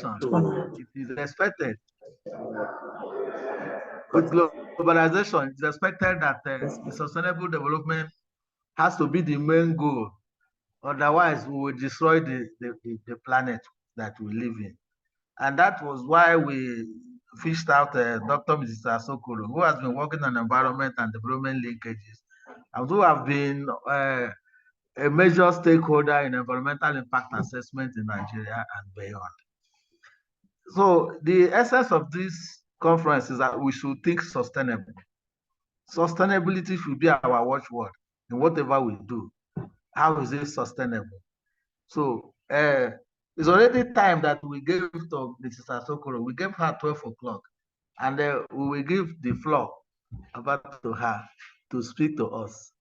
It is expected. With globalization, it's expected that the sustainable development has to be the main goal. Otherwise, we will destroy the planet that we live in. And that was why we fished out Dr. Mrs. Asokoro, who has been working on environment and development linkages, and who have been a major stakeholder in environmental impact assessment in Nigeria and beyond. So the essence of this conference is that we should think sustainable. Sustainability should be our watchword in whatever we do. How is it sustainable? So it's already time that we gave to Mrs. Asokoro. We gave her 12 o'clock, and we will give the floor about to her to speak to us.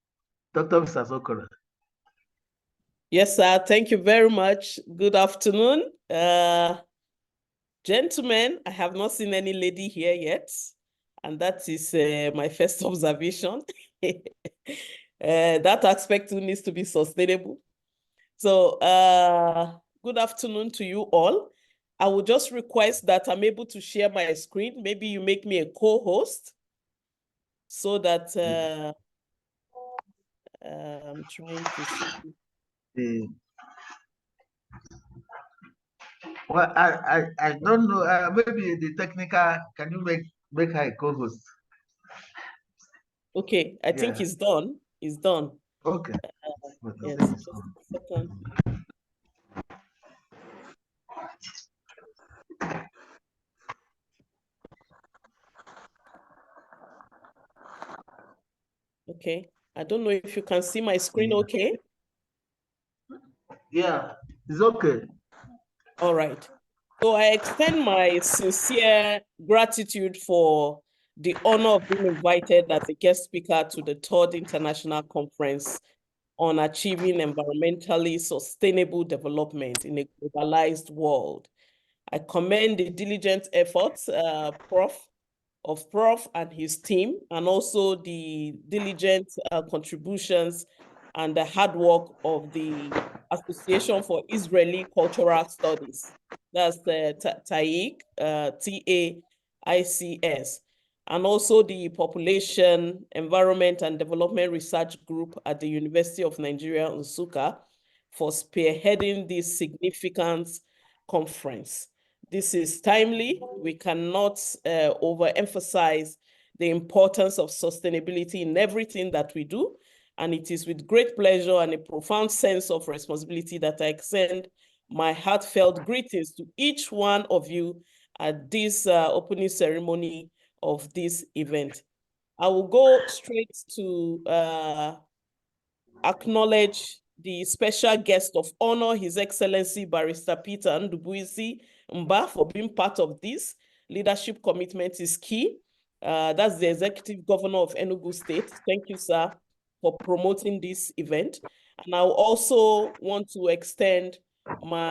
Dr. Mrs. Asokoro. Yes, sir. Thank you very much. Good afternoon. Gentlemen, I have not seen any lady here yet, and that is my first observation. That aspect too needs to be sustainable. So good afternoon to you all. I will just request that I'm able to share my screen. Maybe you make me a co-host so that I'm trying to see. Well, I don't know. Maybe the technical, can you make her a co-host? Okay, I think it's done. It's done. Okay. Yes, just a second. Okay, I don't know if you can see my screen okay. Yeah, it's okay. All right. So I extend my sincere gratitude for the honor of being invited as a guest speaker to the 3rd International Conference on Achieving Environmentally Sustainable Development in a Globalized World. I commend the diligent efforts of Prof and his team, and also the diligent contributions and the hard work of the Association for Israeli Cultural Studies. That's the TAIC, TAICS, and also the Population, Environment and Development Research Group at the University of Nigeria, Nsukka, for spearheading this significant conference. This is timely. We cannot overemphasize the importance of sustainability in everything that we do. And it is with great pleasure and a profound sense of responsibility that I extend my heartfelt greetings to each one of you at this opening ceremony of this event. I will go straight to acknowledge the special guest of honor, His Excellency Barrister Peter Ndubuisi Mba, for being part of this. Leadership commitment is key. That's the Executive Governor of Enugu State. Thank you, sir, for promoting this event. And I also want to extend my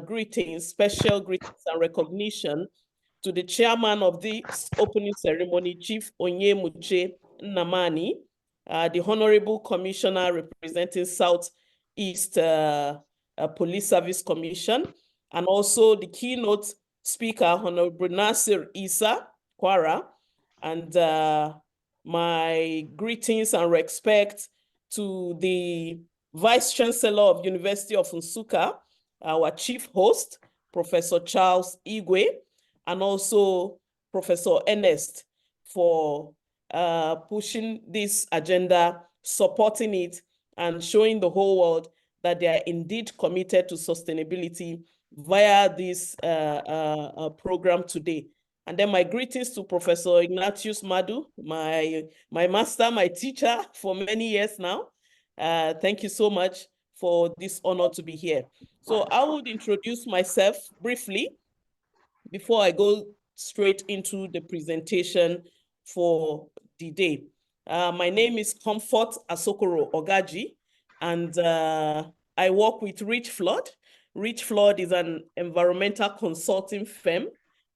greetings, special greetings and recognition to the chairman of this opening ceremony, Chief Onyemuche Nnamani, the Honorable Commissioner representing Southeast Police Service Commission, and also the keynote speaker, Honorable Nasir Isa Kwara, and my greetings and respect to the Vice Chancellor of University of Nsukka, our chief host, Professor Charles Igwe, and also Professor Ernest for pushing this agenda, supporting it, and showing the whole world that they are indeed committed to sustainability via this program today. And then my greetings to Professor Ignatius Madu, my master, my teacher for many years now. Thank you so much for this honor to be here. So I would introduce myself briefly before I go straight into the presentation for the day. My name is Comfort Asokoro Ogaji, and I work with Richflood. Richflood is an environmental consulting firm,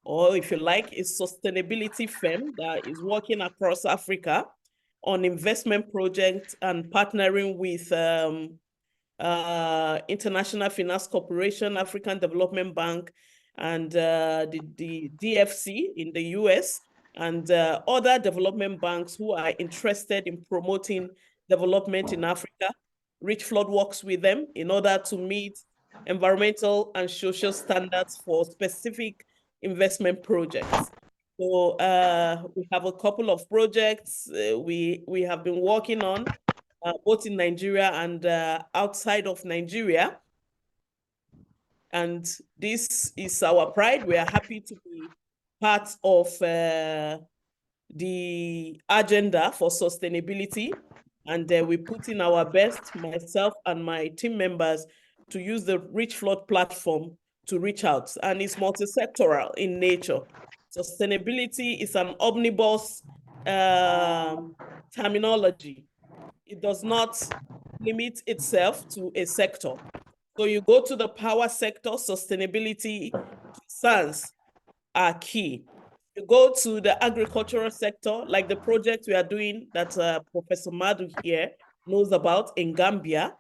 or if you like, a sustainability firm that is working across Africa on investment projects and partnering with International Finance Corporation, African Development Bank, and the DFC in the US, and other development banks who are interested in promoting development in Africa. Richflood works with them in order to meet environmental and social standards for specific investment projects. So we have a couple of projects we have been working on, both in Nigeria and outside of Nigeria. And this is our pride. We are happy to be part of the agenda for sustainability. And we put in our best, myself and my team members, to use the Richflood platform to reach out. And it's multi-sectoral in nature. Sustainability is an omnibus terminology. It does not limit itself to a sector. So you go to the power sector, sustainability concerns are key. You go to the agricultural sector, like the project we are doing that Professor Madu here knows about in Gambia.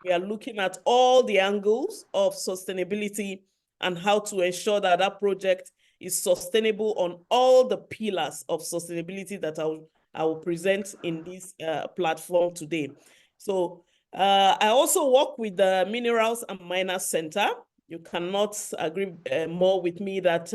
We are looking at all the angles of sustainability and how to ensure that that project is sustainable on all the pillars of sustainability that I will present in this platform today. So I also work with the Minerals and Miners Center. You cannot agree more with me that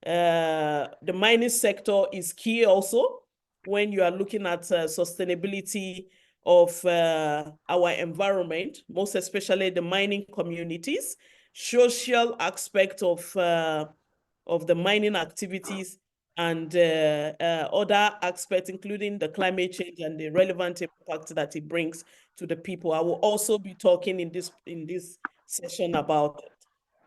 the mining sector is key also when you are looking at sustainability of our environment, most especially the mining communities, social aspect of the mining activities, and other aspects, including the climate change and the relevant impact that it brings to the people. I will also be talking in this session about it.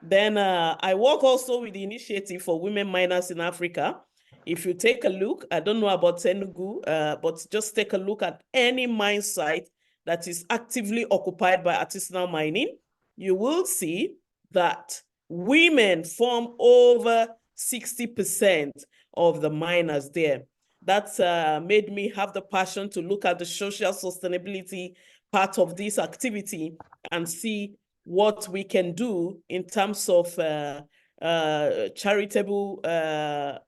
Then I work also with the Initiative for Women Miners in Africa. If you take a look, I don't know about Enugu, but just take a look at any mine site that is actively occupied by artisanal mining, you will see that women form over 60% of the miners there. That's made me have the passion to look at the social sustainability part of this activity and see what we can do in terms of charitable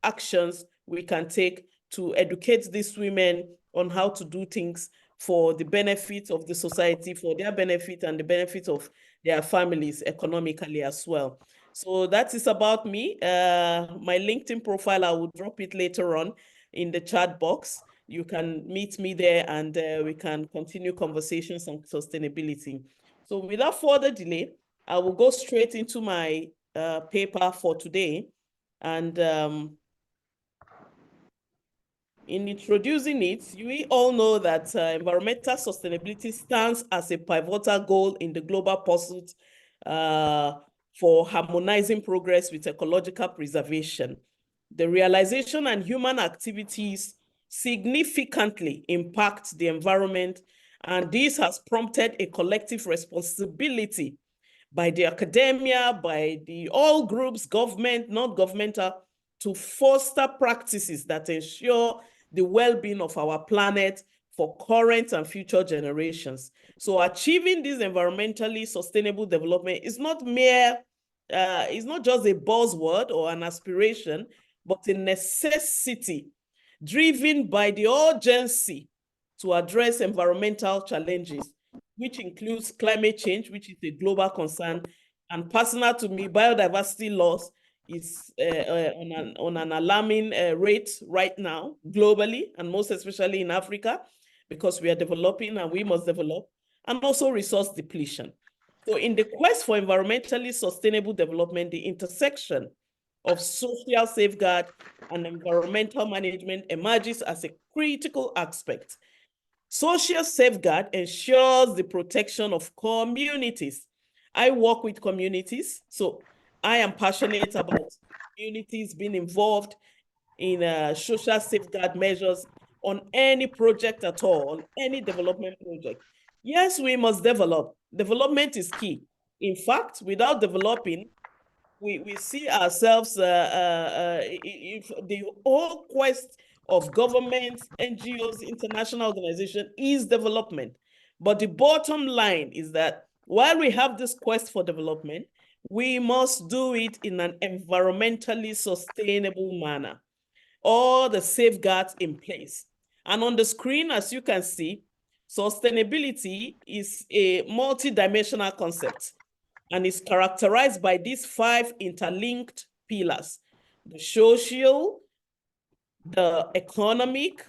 actions we can take to educate these women on how to do things for the benefit of the society, for their benefit and the benefit of their families economically as well. So that is about me. My LinkedIn profile, I will drop it later on in the chat box. You can meet me there and we can continue conversations on sustainability. So without further delay, I will go straight into my paper for today. And in introducing it, we all know that environmental sustainability stands as a pivotal goal in the global pursuit for harmonizing progress with ecological preservation. The realization and human activities significantly impact the environment, and this has prompted a collective responsibility by the academia, by all groups, government, non-governmental, to foster practices that ensure the well-being of our planet for current and future generations. So achieving this environmentally sustainable development is not it's not just a buzzword or an aspiration, but a necessity driven by the urgency to address environmental challenges, which includes climate change, which is a global concern, and personal to me, biodiversity loss is on an alarming rate right now, globally, and most especially in Africa, because we are developing and we must develop, and also resource depletion. So in the quest for environmentally sustainable development, the intersection of social safeguard and environmental management emerges as a critical aspect. Social safeguard ensures the protection of communities. I work with communities, so I am passionate about communities being involved in social safeguard measures on any project at all, on any development project. Yes, we must develop. Development is key. In fact, without developing, we see ourselves, if the whole quest of governments, NGOs, international organizations is development. But the bottom line is that while we have this quest for development, we must do it in an environmentally sustainable manner. All the safeguards in place. And on the screen, as you can see, sustainability is a multidimensional concept and is characterized by these 5 interlinked pillars: the social, the economic,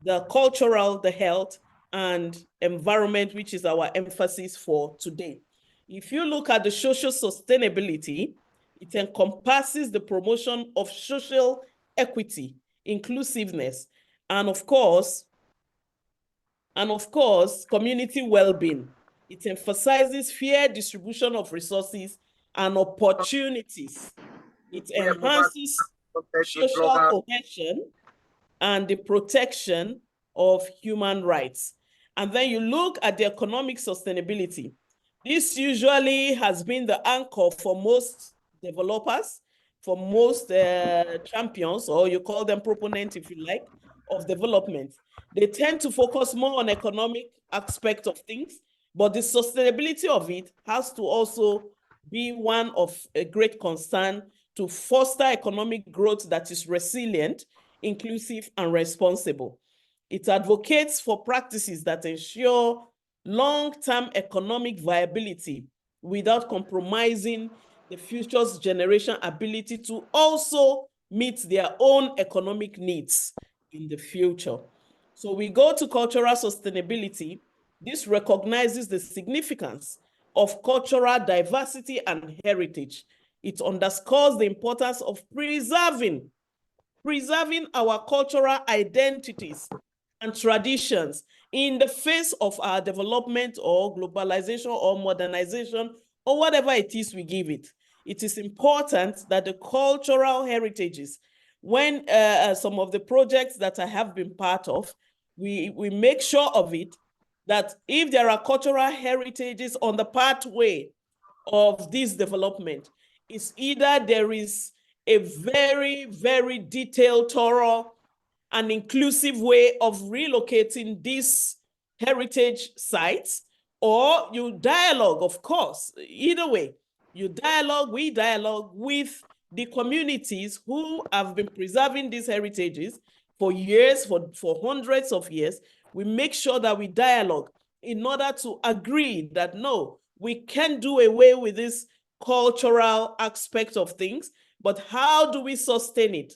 the cultural, the health, and environment, which is our emphasis for today. If you look at the social sustainability, it encompasses the promotion of social equity, inclusiveness, and of course, community well-being. It emphasizes fair distribution of resources and opportunities. It enhances social cohesion and the protection of human rights. And then you look at the economic sustainability. This usually has been the anchor for most developers, for most champions, or you call them proponents if you like, of development. They tend to focus more on economic aspect of things, but the sustainability of it has to also be one of a great concern to foster economic growth that is resilient, inclusive, and responsible. It advocates for practices that ensure long-term economic viability without compromising the future's generation ability to also meet their own economic needs in the future. So we go to cultural sustainability. This recognizes the significance of cultural diversity and heritage. It underscores the importance of preserving our cultural identities and traditions in the face of our development or globalization or modernization or whatever it is we give it. It is important that the cultural heritages, when some of the projects that I have been part of, we make sure of it, that if there are cultural heritages on the pathway of this development, it's either there is a very, very detailed, thorough, and inclusive way of relocating these heritage sites, or you dialogue, of course, either way, we dialogue with the communities who have been preserving these heritages for years, for hundreds of years. We make sure that we dialogue in order to agree that no, we can do away with this cultural aspect of things, but how do we sustain it?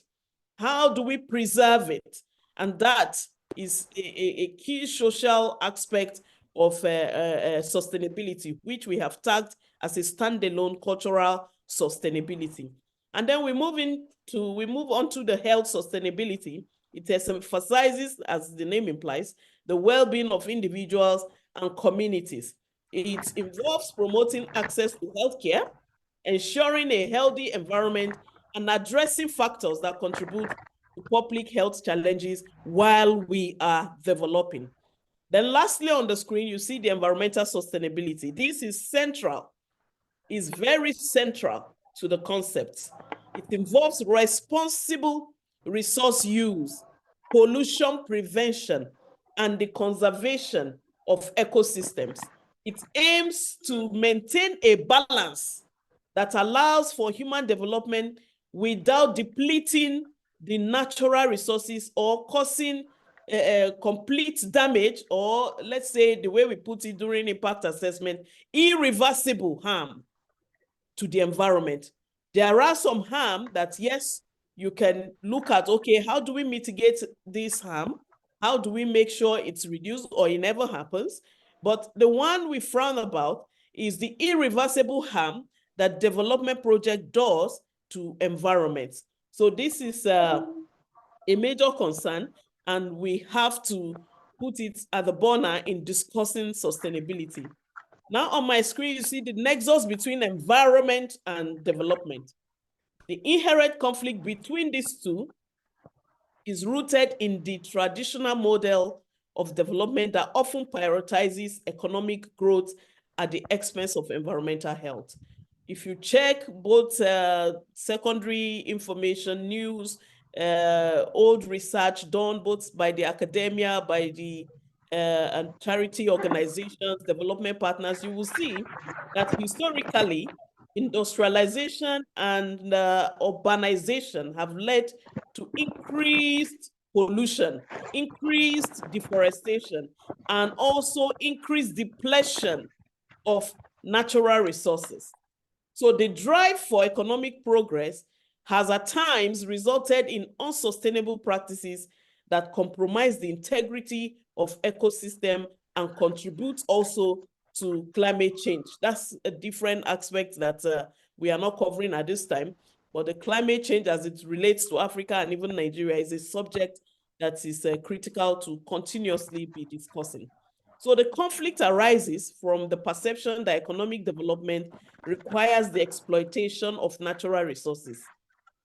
How do we preserve it? And that is a key social aspect of sustainability, which we have tagged as a standalone cultural sustainability. And then we move on to the health sustainability. It emphasizes, as the name implies, the well-being of individuals and communities. It involves promoting access to healthcare, ensuring a healthy environment, and addressing factors that contribute to public health challenges while we are developing. Then lastly, on the screen, you see the environmental sustainability. This is central, is very central to the concepts. It involves responsible resource use, pollution prevention, and the conservation of ecosystems. It aims to maintain a balance that allows for human development without depleting the natural resources or causing complete damage, or let's say the way we put it during impact assessment, irreversible harm to the environment. There are some harm that, yes, you can look at, okay, how do we mitigate this harm? How do we make sure it's reduced or it never happens? But the one we frown about is the irreversible harm that development project does to environments. So this is a major concern, and we have to put it at the burner in discussing sustainability. Now on my screen, you see the nexus between environment and development. The inherent conflict between these two is rooted in the traditional model of development that often prioritizes economic growth at the expense of environmental health. If you check both secondary information, news, old research done both by the academia, by the and charity organizations, development partners, you will see that historically, Industrialization and urbanization have led to increased pollution, increased deforestation, and also increased depletion of natural resources. So the drive for economic progress has at times resulted in unsustainable practices that compromise the integrity of ecosystem and contribute also to climate change. That's a different aspect that we are not covering at this time, but the climate change as it relates to Africa and even Nigeria is a subject that is critical to continuously be discussing. So the conflict arises from the perception that economic development requires the exploitation of natural resources,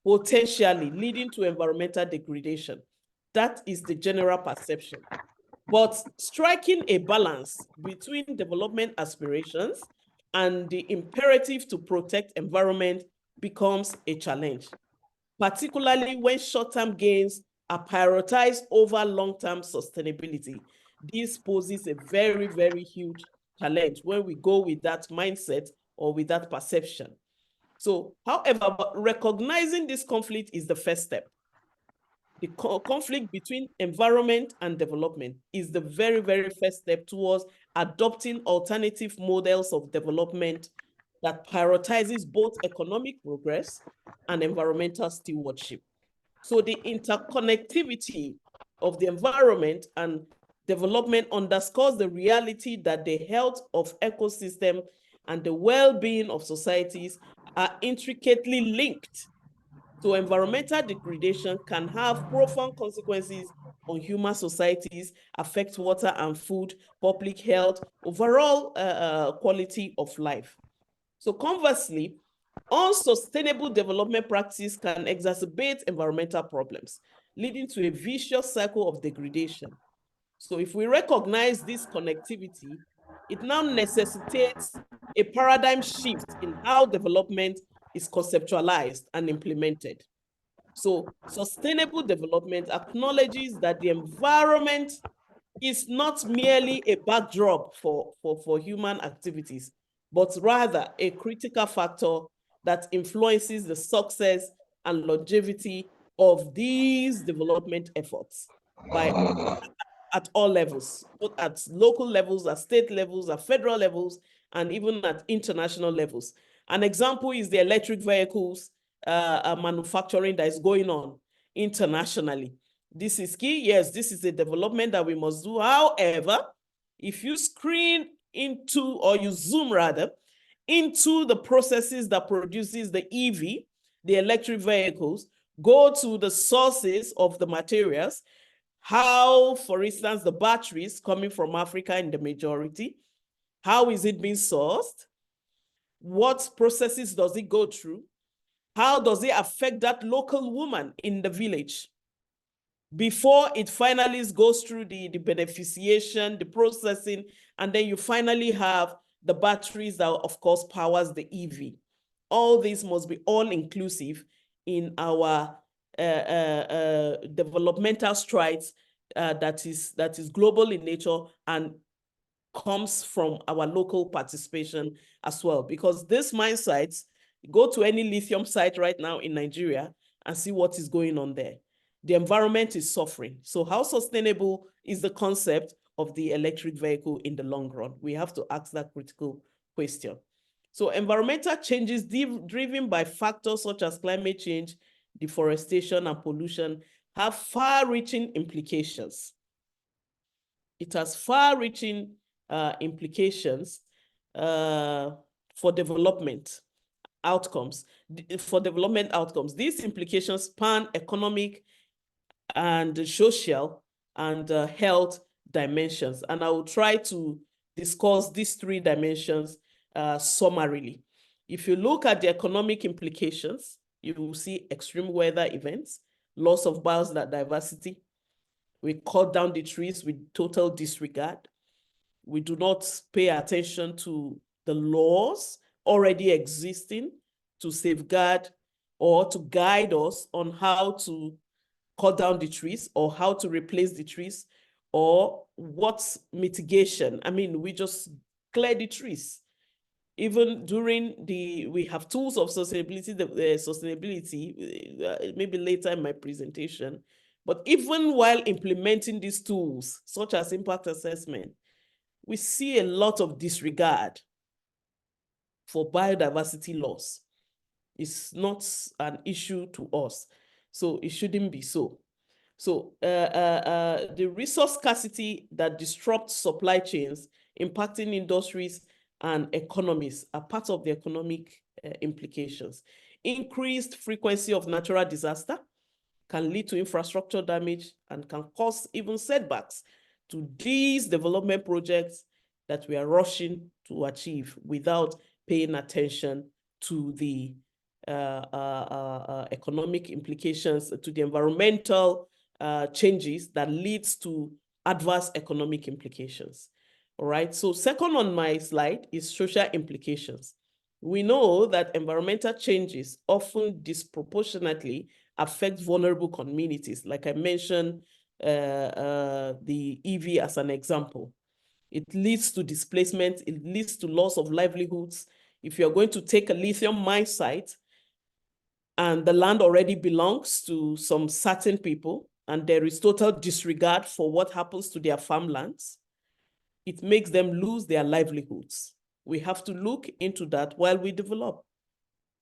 potentially leading to environmental degradation. That is the general perception. But striking a balance between development aspirations and the imperative to protect environment becomes a challenge, particularly when short-term gains are prioritized over long-term sustainability. This poses a very, very huge challenge when we go with that mindset or with that perception. So, however, recognizing this conflict is the first step. The conflict between environment and development is the very, very first step towards adopting alternative models of development that prioritizes both economic progress and environmental stewardship. So the interconnectivity of the environment and development underscores the reality that the health of ecosystem and the well-being of societies are intricately linked. So environmental degradation can have profound consequences on human societies, affect water and food, public health, overall quality of life. So conversely, unsustainable development practice can exacerbate environmental problems, leading to a vicious cycle of degradation. So if we recognize this connectivity, it now necessitates a paradigm shift in how development is conceptualized and implemented. So sustainable development acknowledges that the environment is not merely a backdrop for human activities, but rather a critical factor that influences the success and longevity of these development efforts at all levels, both at local levels, at state levels, at federal levels, and even at international levels. An example is the electric vehicles manufacturing that is going on internationally. This is key. Yes, this is a development that we must do. However, if you screen into, or you zoom rather, into the processes that produces the EV, the electric vehicles, go to the sources of the materials, how, for instance, the batteries coming from Africa in the majority, how is it being sourced? What processes does it go through? How does it affect that local woman in the village? Before it finally goes through the beneficiation, the processing, and then you finally have the batteries that, of course, powers the EV. All this must be all-inclusive in our developmental strides that is global in nature and comes from our local participation as well. Because these mine sites, go to any lithium site right now in Nigeria and see what is going on there. The environment is suffering. So how sustainable is the concept of the electric vehicle in the long run? We have to ask that critical question. So environmental changes driven by factors such as climate change, deforestation, and pollution have far-reaching implications. It has far-reaching implications for development outcomes. These implications span economic and social and health dimensions. And I will try to discuss these three dimensions summarily. If you look at the economic implications, you will see extreme weather events, loss of biodiversity. We cut down the trees with total disregard. We do not pay attention to the laws already existing to safeguard or to guide us on how to cut down the trees or how to replace the trees or what's mitigation. I mean, we just clear the trees. even during we have tools of sustainability, maybe later in my presentation, but even while implementing these tools, such as impact assessment, we see a lot of disregard for biodiversity loss. It's not an issue to us, so it shouldn't be so. So the resource scarcity that disrupts supply chains, impacting industries and economies are part of the economic implications. Increased frequency of natural disaster can lead to infrastructure damage and can cause even setbacks to these development projects that we are rushing to achieve without paying attention to the economic implications, to the environmental changes that leads to adverse economic implications. All right, so second on my slide is social implications. We know that environmental changes often disproportionately affect vulnerable communities. Like I mentioned, the EV as an example. It leads to displacement, it leads to loss of livelihoods. If you're going to take a lithium mine site and the land already belongs to some certain people and there is total disregard for what happens to their farmlands, it makes them lose their livelihoods. We have to look into that while we develop.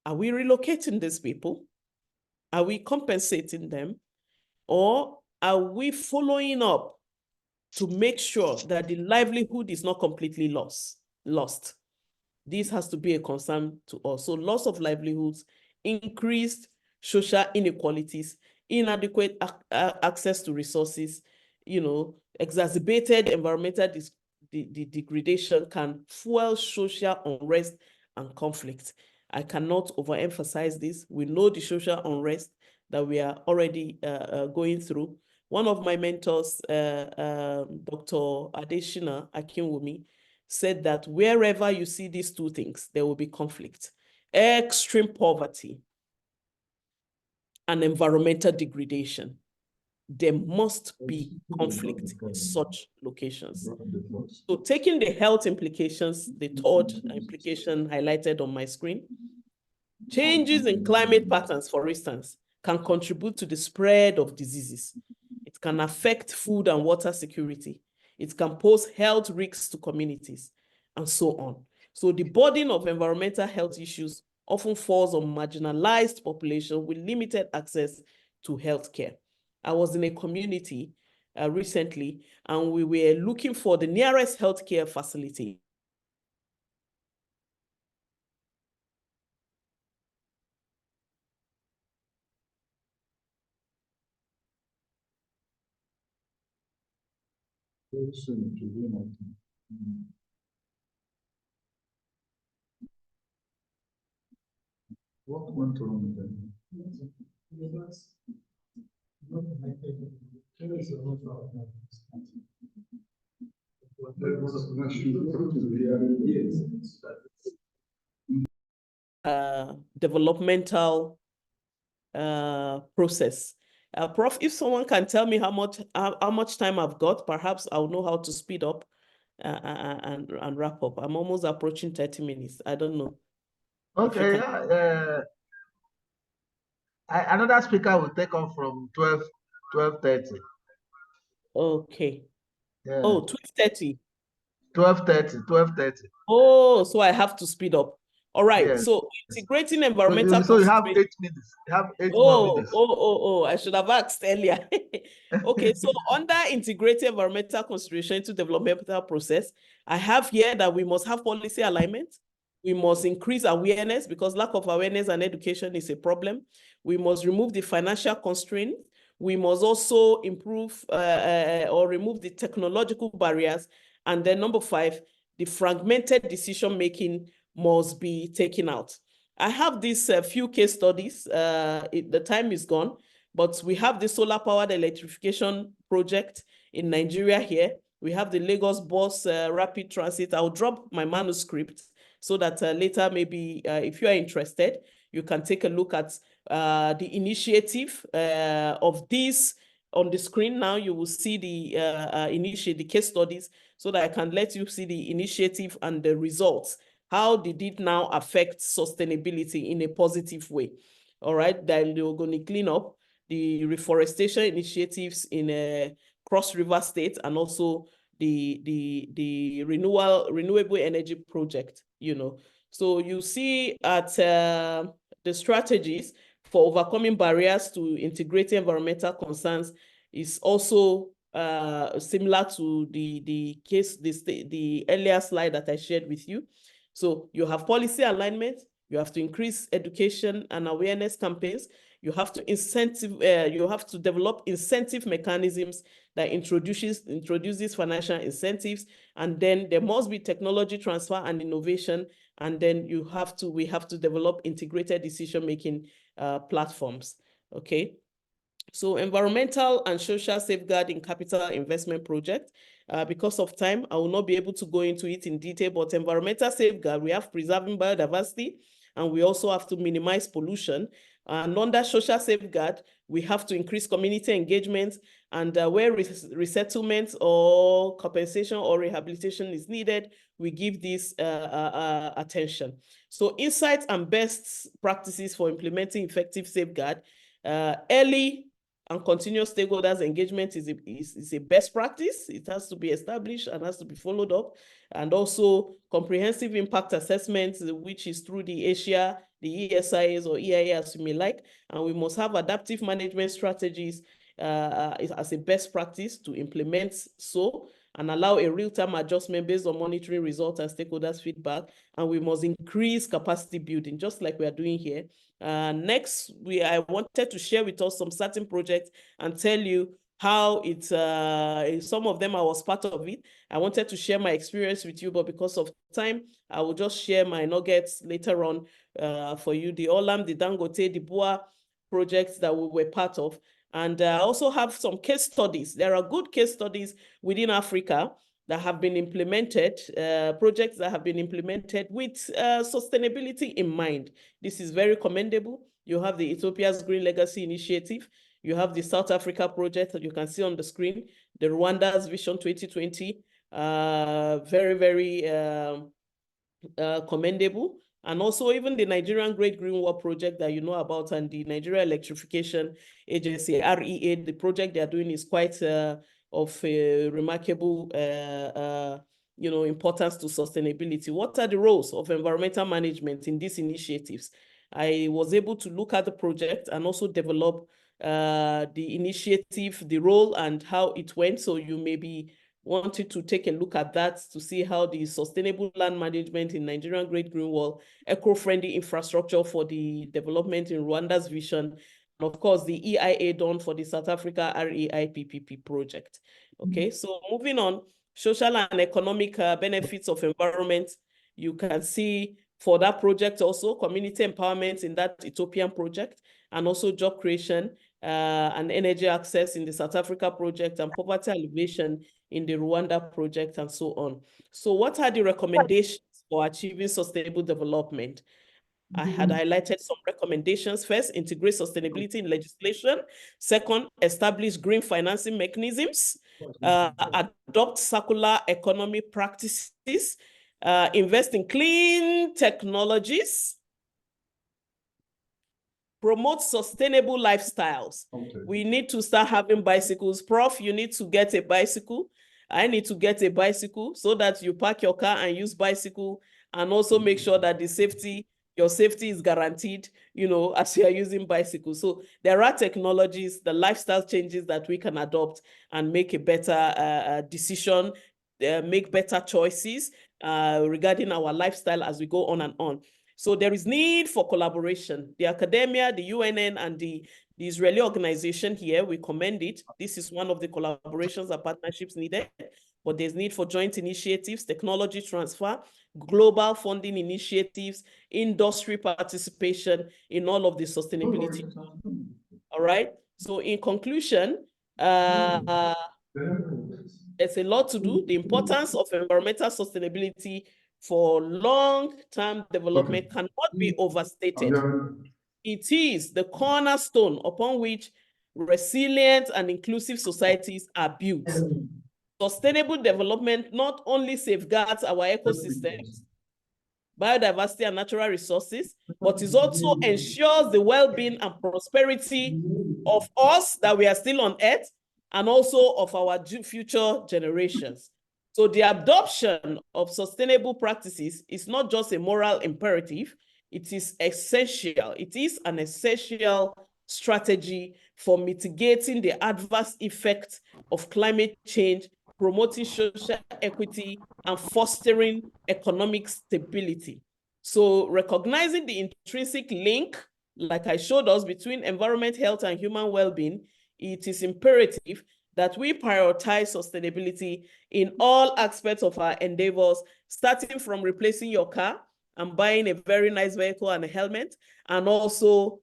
Are we relocating these people? Are we compensating them? Or are we following up to make sure that the livelihood is not completely lost? This has to be a concern to us. So loss of livelihoods, increased social inequalities, inadequate access to resources, exacerbated environmental degradation can fuel social unrest and conflict. I cannot overemphasize this. We know the social unrest that we are already going through. One of my mentors, Dr. Adeshina Akinwumi, said that wherever you see these two things, there will be conflict. Extreme poverty and environmental degradation. There must be conflict in such locations. So taking the health implications, the third implication highlighted on my screen, changes in climate patterns, for instance, can contribute to the spread of diseases. It can affect food and water security. It can pose health risks to communities, and so on. So the burden of environmental health issues often falls on marginalized population with limited access to healthcare. I was in a community recently, and we were looking for the nearest healthcare facility. What went wrong with them? Developmental process. Prof, if someone can tell me how much time I've got, perhaps I'll know how to speed up and wrap up. I'm almost approaching 30 minutes. I don't know. Okay, yeah. Another speaker will take off from 12:30. Okay. Yeah. Oh, 12:30. 12:30. Oh, so I have to speed up. All right. Yes. So integrating environmental. So you have 8 minutes. You have 8 more minutes. I should have asked earlier. Okay, so under integrated environmental consideration into developmental process, I have here that we must have policy alignment. We must increase awareness because lack of awareness and education is a problem. We must remove the financial constraint. We must also improve or remove the technological barriers. And then number 5, the fragmented decision-making must be taken out. I have these few case studies. The time is gone, but we have the solar-powered electrification project in Nigeria here. We have the Lagos Bus Rapid Transit. I'll drop my manuscript so that later, maybe if you are interested, you can take a look at the initiative of this on the screen. Now you will see the case studies so that I can let you see the initiative and the results how did it now affect sustainability in a positive way? All right, then they're going to clean up the reforestation initiatives in Cross River State and also the renewable energy project, you know. So you see at the strategies for overcoming barriers to integrating environmental concerns is also similar to the case, the earlier slide that I shared with you. So you have policy alignment, you have to increase education and awareness campaigns, you have to develop incentive mechanisms that introduces financial incentives, and then there must be technology transfer and innovation, and then we have to develop integrated decision-making platforms, okay? So environmental and social safeguard in capital investment project. Because of time, I will not be able to go into it in detail, but environmental safeguard, we have preserving biodiversity, and we also have to minimize pollution. And under social safeguard, we have to increase community engagement, and where resettlement or compensation or rehabilitation is needed, we give this attention. So insights and best practices for implementing effective safeguard, early and continuous stakeholders engagement is a best practice. It has to be established and has to be followed up. And also comprehensive impact assessments, which is through the ASIA, the ESIAs or EIAs, you may like. And we must have adaptive management strategies as a best practice to implement and allow a real-time adjustment based on monitoring results and stakeholders' feedback. And we must increase capacity building, just like we are doing here. Next, I wanted to share with us some certain projects and tell you how some of them I was part of it. I wanted to share my experience with you, but because of time, I will just share my nuggets later on for you. The Olam, the Dangote, the Bua projects that we were part of. And I also have some case studies. There are good case studies within Africa that have been implemented, projects that have been implemented with sustainability in mind. This is very commendable. You have the Ethiopia's Green Legacy Initiative. You have the South Africa project that you can see on the screen, the Rwanda's Vision 2020, very, very commendable. And also even the Nigerian Great Green Wall project that you know about, and the Nigeria Electrification Agency, REA, the project they are doing is quite of a remarkable importance to sustainability. What are the roles of environmental management in these initiatives? I was able to look at the project and also develop the initiative, the role and how it went. So you may be wanted to take a look at that to see how the sustainable land management in Nigerian Great Green Wall, eco-friendly infrastructure for the development in Rwanda's vision, and of course the EIA done for the South Africa REI PPP project. Okay, so moving on, social and economic benefits of environment. You can see for that project also community empowerment in that Ethiopian project, and also job creation and energy access in the South Africa project, and poverty alleviation in the Rwanda project, and so on. So what are the recommendations for achieving sustainable development? I had highlighted some recommendations. First, integrate sustainability in legislation. Second, establish green financing mechanisms. Adopt circular economy practices. Invest in clean technologies. Promote sustainable lifestyles. Okay. We need to start having bicycles. Prof, you need to get a bicycle. I need to get a bicycle so that you park your car and use bicycle, and also make sure that your safety is guaranteed, as you are using bicycles. So there are technologies, the lifestyle changes that we can adopt and make a better decision, make better choices regarding our lifestyle as we go on and on. So there is need for collaboration. The academia, the UNN, and the Israeli organization here, we commend it. This is one of the collaborations and partnerships needed, but there's need for joint initiatives, technology transfer, global funding initiatives, industry participation in all of the sustainability. All right. So in conclusion, there's a lot to do. The importance of environmental sustainability for long-term development cannot be overstated. It is the cornerstone upon which resilient and inclusive societies are built. Sustainable development not only safeguards our ecosystems, biodiversity and natural resources, but it also ensures the well-being and prosperity of us that we are still on Earth and also of our future generations. So the adoption of sustainable practices is not just a moral imperative, it is essential. It is an essential strategy for mitigating the adverse effects of climate change, promoting social equity, and fostering economic stability. So recognizing the intrinsic link, like I showed us, between environment, health, and human well-being, it is imperative that we prioritize sustainability in all aspects of our endeavors, starting from replacing your car and buying a very nice vehicle and a helmet, and also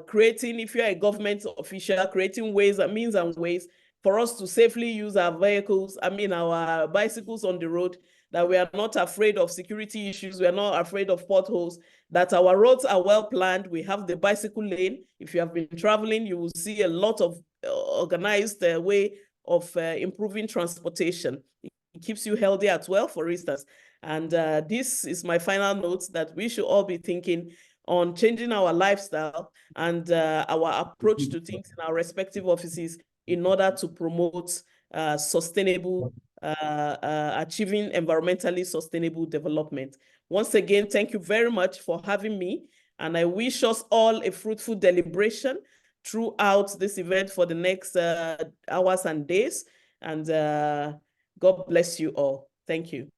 creating, if you're a government official, creating ways and means and ways for us to safely use our vehicles, our bicycles on the road, that we are not afraid of security issues, we are not afraid of potholes, that our roads are well planned. We have the bicycle lane. If you have been traveling, you will see a lot of organized way of improving transportation. It keeps you healthy as well, for instance. And this is my final note, that we should all be thinking on changing our lifestyle and our approach to things in our respective offices in order to promote sustainable, achieving environmentally sustainable development. Once again, thank you very much for having me, and I wish us all a fruitful deliberation throughout this event for the next hours and days, and God bless you all. Thank you.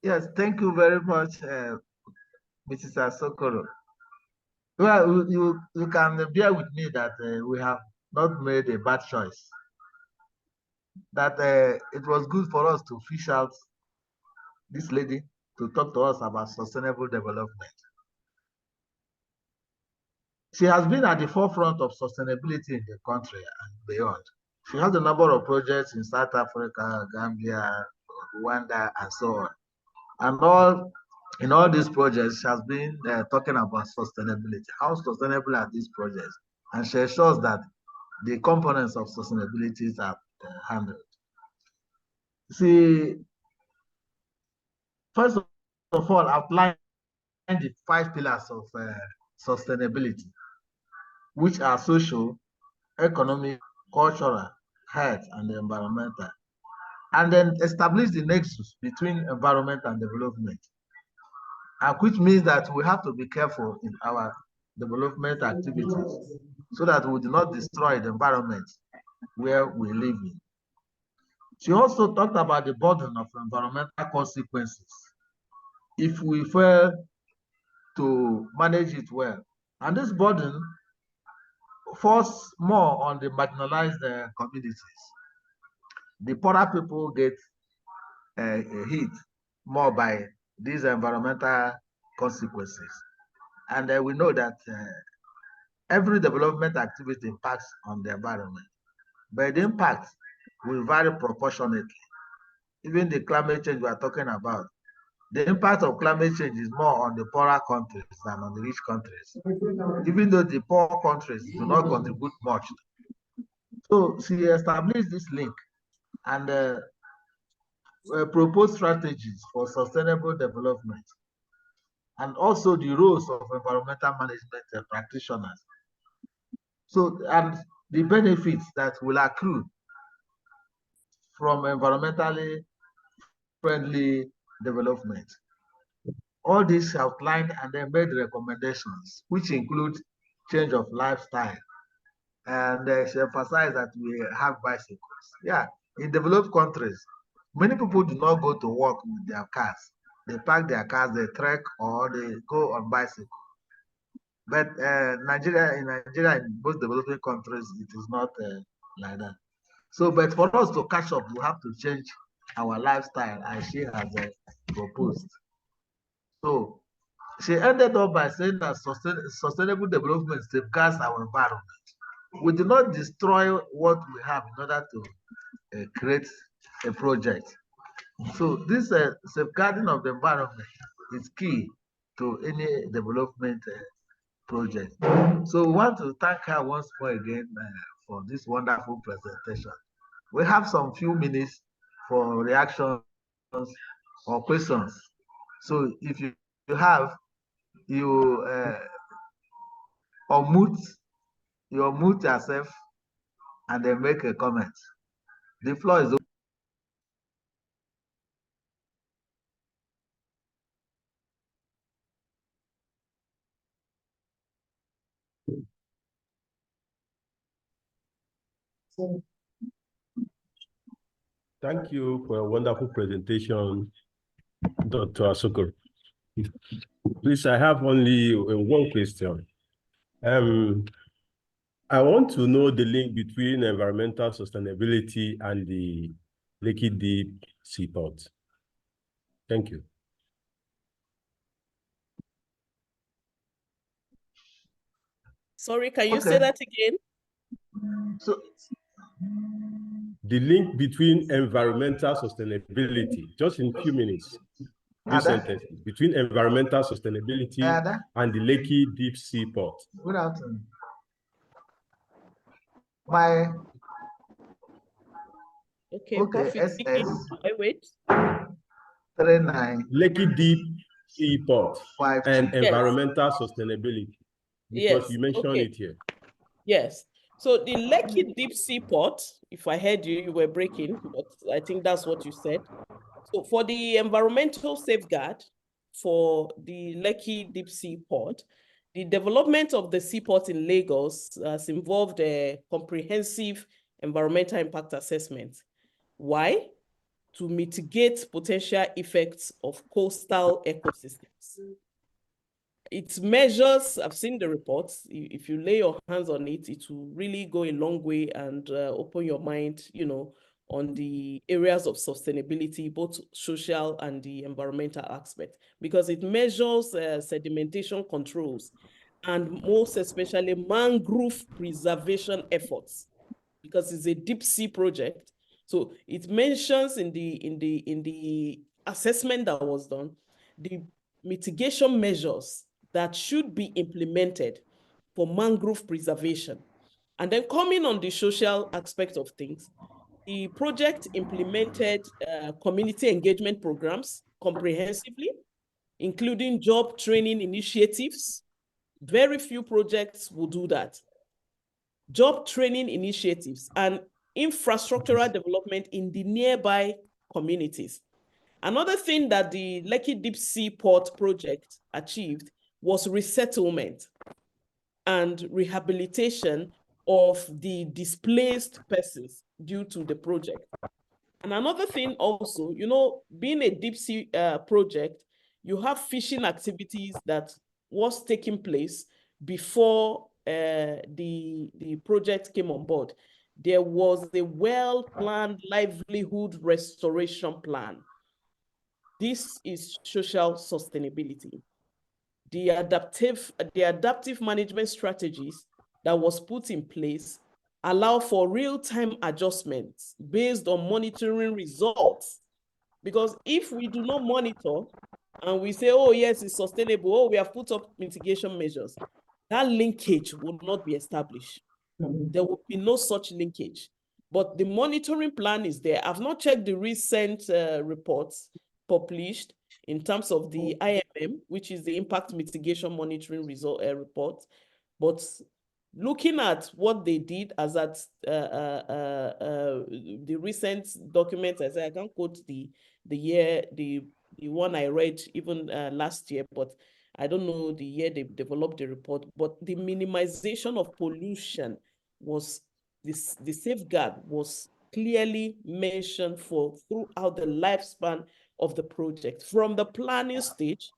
Yes, thank you very much, Mrs. Asokoro. Well, you can bear with me that we have not made a bad choice. That it was good for us to fish out this lady to talk to us about sustainable development. She has been at the forefront of sustainability in the country and beyond. She has a number of projects in South Africa, Gambia, Rwanda, and so on. And in all these projects, she has been talking about sustainability. How sustainable are these projects? And she ensures that the components of sustainability are handled. See, first of all, outline the 5 pillars of sustainability, which are social, economic, cultural, health, and environmental. And then establish the nexus between environment and development, which means that we have to be careful in our development activities so that we do not destroy the environment where we live in. She also talked about the burden of environmental consequences if we fail to manage it well. And this burden falls more on the marginalized communities. The poorer people get hit more by these environmental consequences. And we know that every development activity impacts on the environment, but the impact will vary proportionately. Even the climate change we are talking about, the impact of climate change is more on the poorer countries than on the rich countries, even though the poor countries do not contribute much. So she established this link and proposed strategies for sustainable development, and also the roles of environmental management practitioners. So, and the benefits that will accrue from environmentally friendly development. All this outlined and then made recommendations, which include change of lifestyle. And she emphasized that we have bicycles. Yeah, in developed countries, many people do not go to work with their cars. They park their cars, they trek, or they go on bicycle. But in Nigeria, in most developing countries, it is not like that. So, but for us to catch up, we have to change our lifestyle, as she has proposed. So, she ended up by saying that sustainable development safeguards our environment. We do not destroy what we have in order to create a project. So, this safeguarding of the environment is key to any development project. So, we want to thank her once more again for this wonderful presentation. We have some few minutes for reactions or questions. So if you have, you unmute yourself and then make a comment. The floor is open. Thank you for a wonderful presentation, Dr. Asokoro. Please, I have only one question. I want to know the link between environmental sustainability and the Lekki Deep Seaport. Thank you. Sorry, can you say that again? So the link between environmental sustainability, just in a few minutes, few sentences, between environmental sustainability and the Lekki Deep Seaport. Good afternoon. Okay, SS 39 Lekki Deep Seaport and environmental sustainability, because you mentioned it here. Yes. So the Lekki Deep Seaport, if I heard you, you were breaking, but I think that's what you said. So for the environmental safeguard for the Lekki Deep Seaport, the development of the seaport in Lagos has involved a comprehensive environmental impact assessment. Why? To mitigate potential effects of coastal ecosystems. It measures, I've seen the reports, if you lay your hands on it, it will really go a long way and open your mind, on the areas of sustainability, both social and the environmental aspect, because it measures sedimentation controls and most especially mangrove preservation efforts, because it's a deep sea project. So it mentions in the assessment that was done, the mitigation measures that should be implemented for mangrove preservation. And then coming on the social aspect of things, the project implemented community engagement programs comprehensively, including job training initiatives. Very few projects will do that. Job training initiatives and infrastructural development in the nearby communities. Another thing that the Lekki Deep Sea Port project achieved was resettlement and rehabilitation of the displaced persons due to the project. And another thing also, being a deep sea project, you have fishing activities that was taking place before the project came on board. There was a well-planned livelihood restoration plan. This is social sustainability. The adaptive management strategies that was put in place allow for real-time adjustments based on monitoring results. Because if we do not monitor and we say, oh, yes, it's sustainable, oh, we have put up mitigation measures, that linkage will not be established. There will be no such linkage. But the monitoring plan is there. I've not checked the recent reports published in terms of the IMM, which is the Impact Mitigation Monitoring report. But looking at what they did as at the recent document, I say I can't quote the year, the one I read even last year, but I don't know the year they developed the report. But the minimization of pollution was the safeguard was clearly mentioned throughout the lifespan of the project, from the planning stage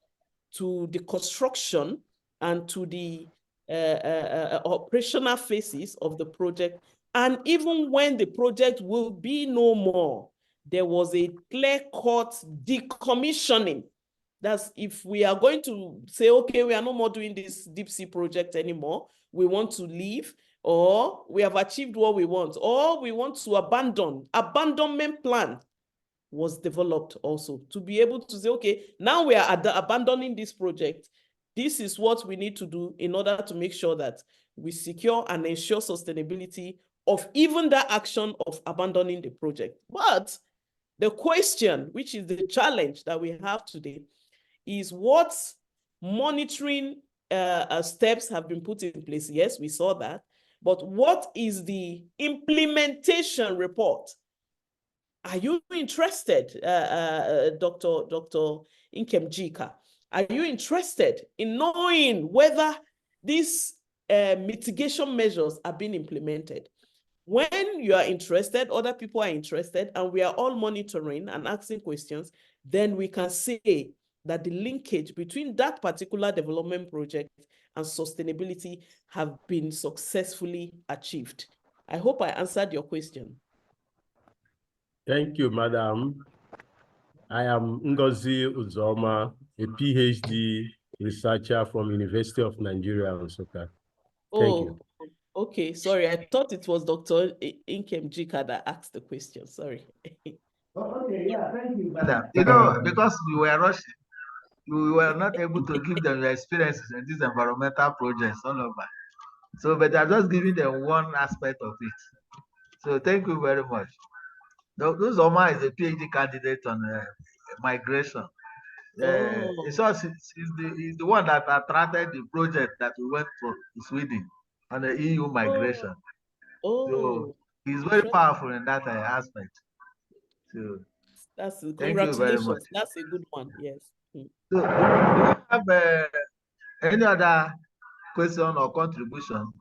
to the construction and to the operational phases of the project. And even when the project will be no more, there was a clear-cut decommissioning. That's if we are going to say, okay, we are no more doing this deep sea project anymore, we want to leave, or we have achieved what we want, or we want to abandon. Abandonment plan was developed also to be able to say, okay, now we are abandoning this project. This is what we need to do in order to make sure that we secure and ensure sustainability of even that action of abandoning the project. But The question, which is the challenge that we have today, is what monitoring steps have been put in place. Yes, we saw that. But what is the implementation report? Are you interested, Dr. Nkemjika? Are you interested in knowing whether these mitigation measures are being implemented? When you are interested, other people are interested, and we are all monitoring and asking questions, then we can say that the linkage between that particular development project and sustainability have been successfully achieved. I hope I answered your question. Thank you, Madam. I am Ngozi Uzoma, a PhD researcher from University of Nigeria, Nsukka. Thank you. Okay, sorry. I thought it was Dr. Nkemjika that asked the question. Sorry. Okay, yeah, thank you, madam. You know, because we were rushing, we were not able to give them your experiences in these environmental projects all over. So, but I'm just giving them one aspect of it. So, thank you very much. Uzoma is a PhD candidate on migration. He's the one that attracted the project that we went for Sweden on the EU migration. So he's very powerful in that aspect. So that's thank you very much. That's a good one. Yes. So do you have any other question or contribution?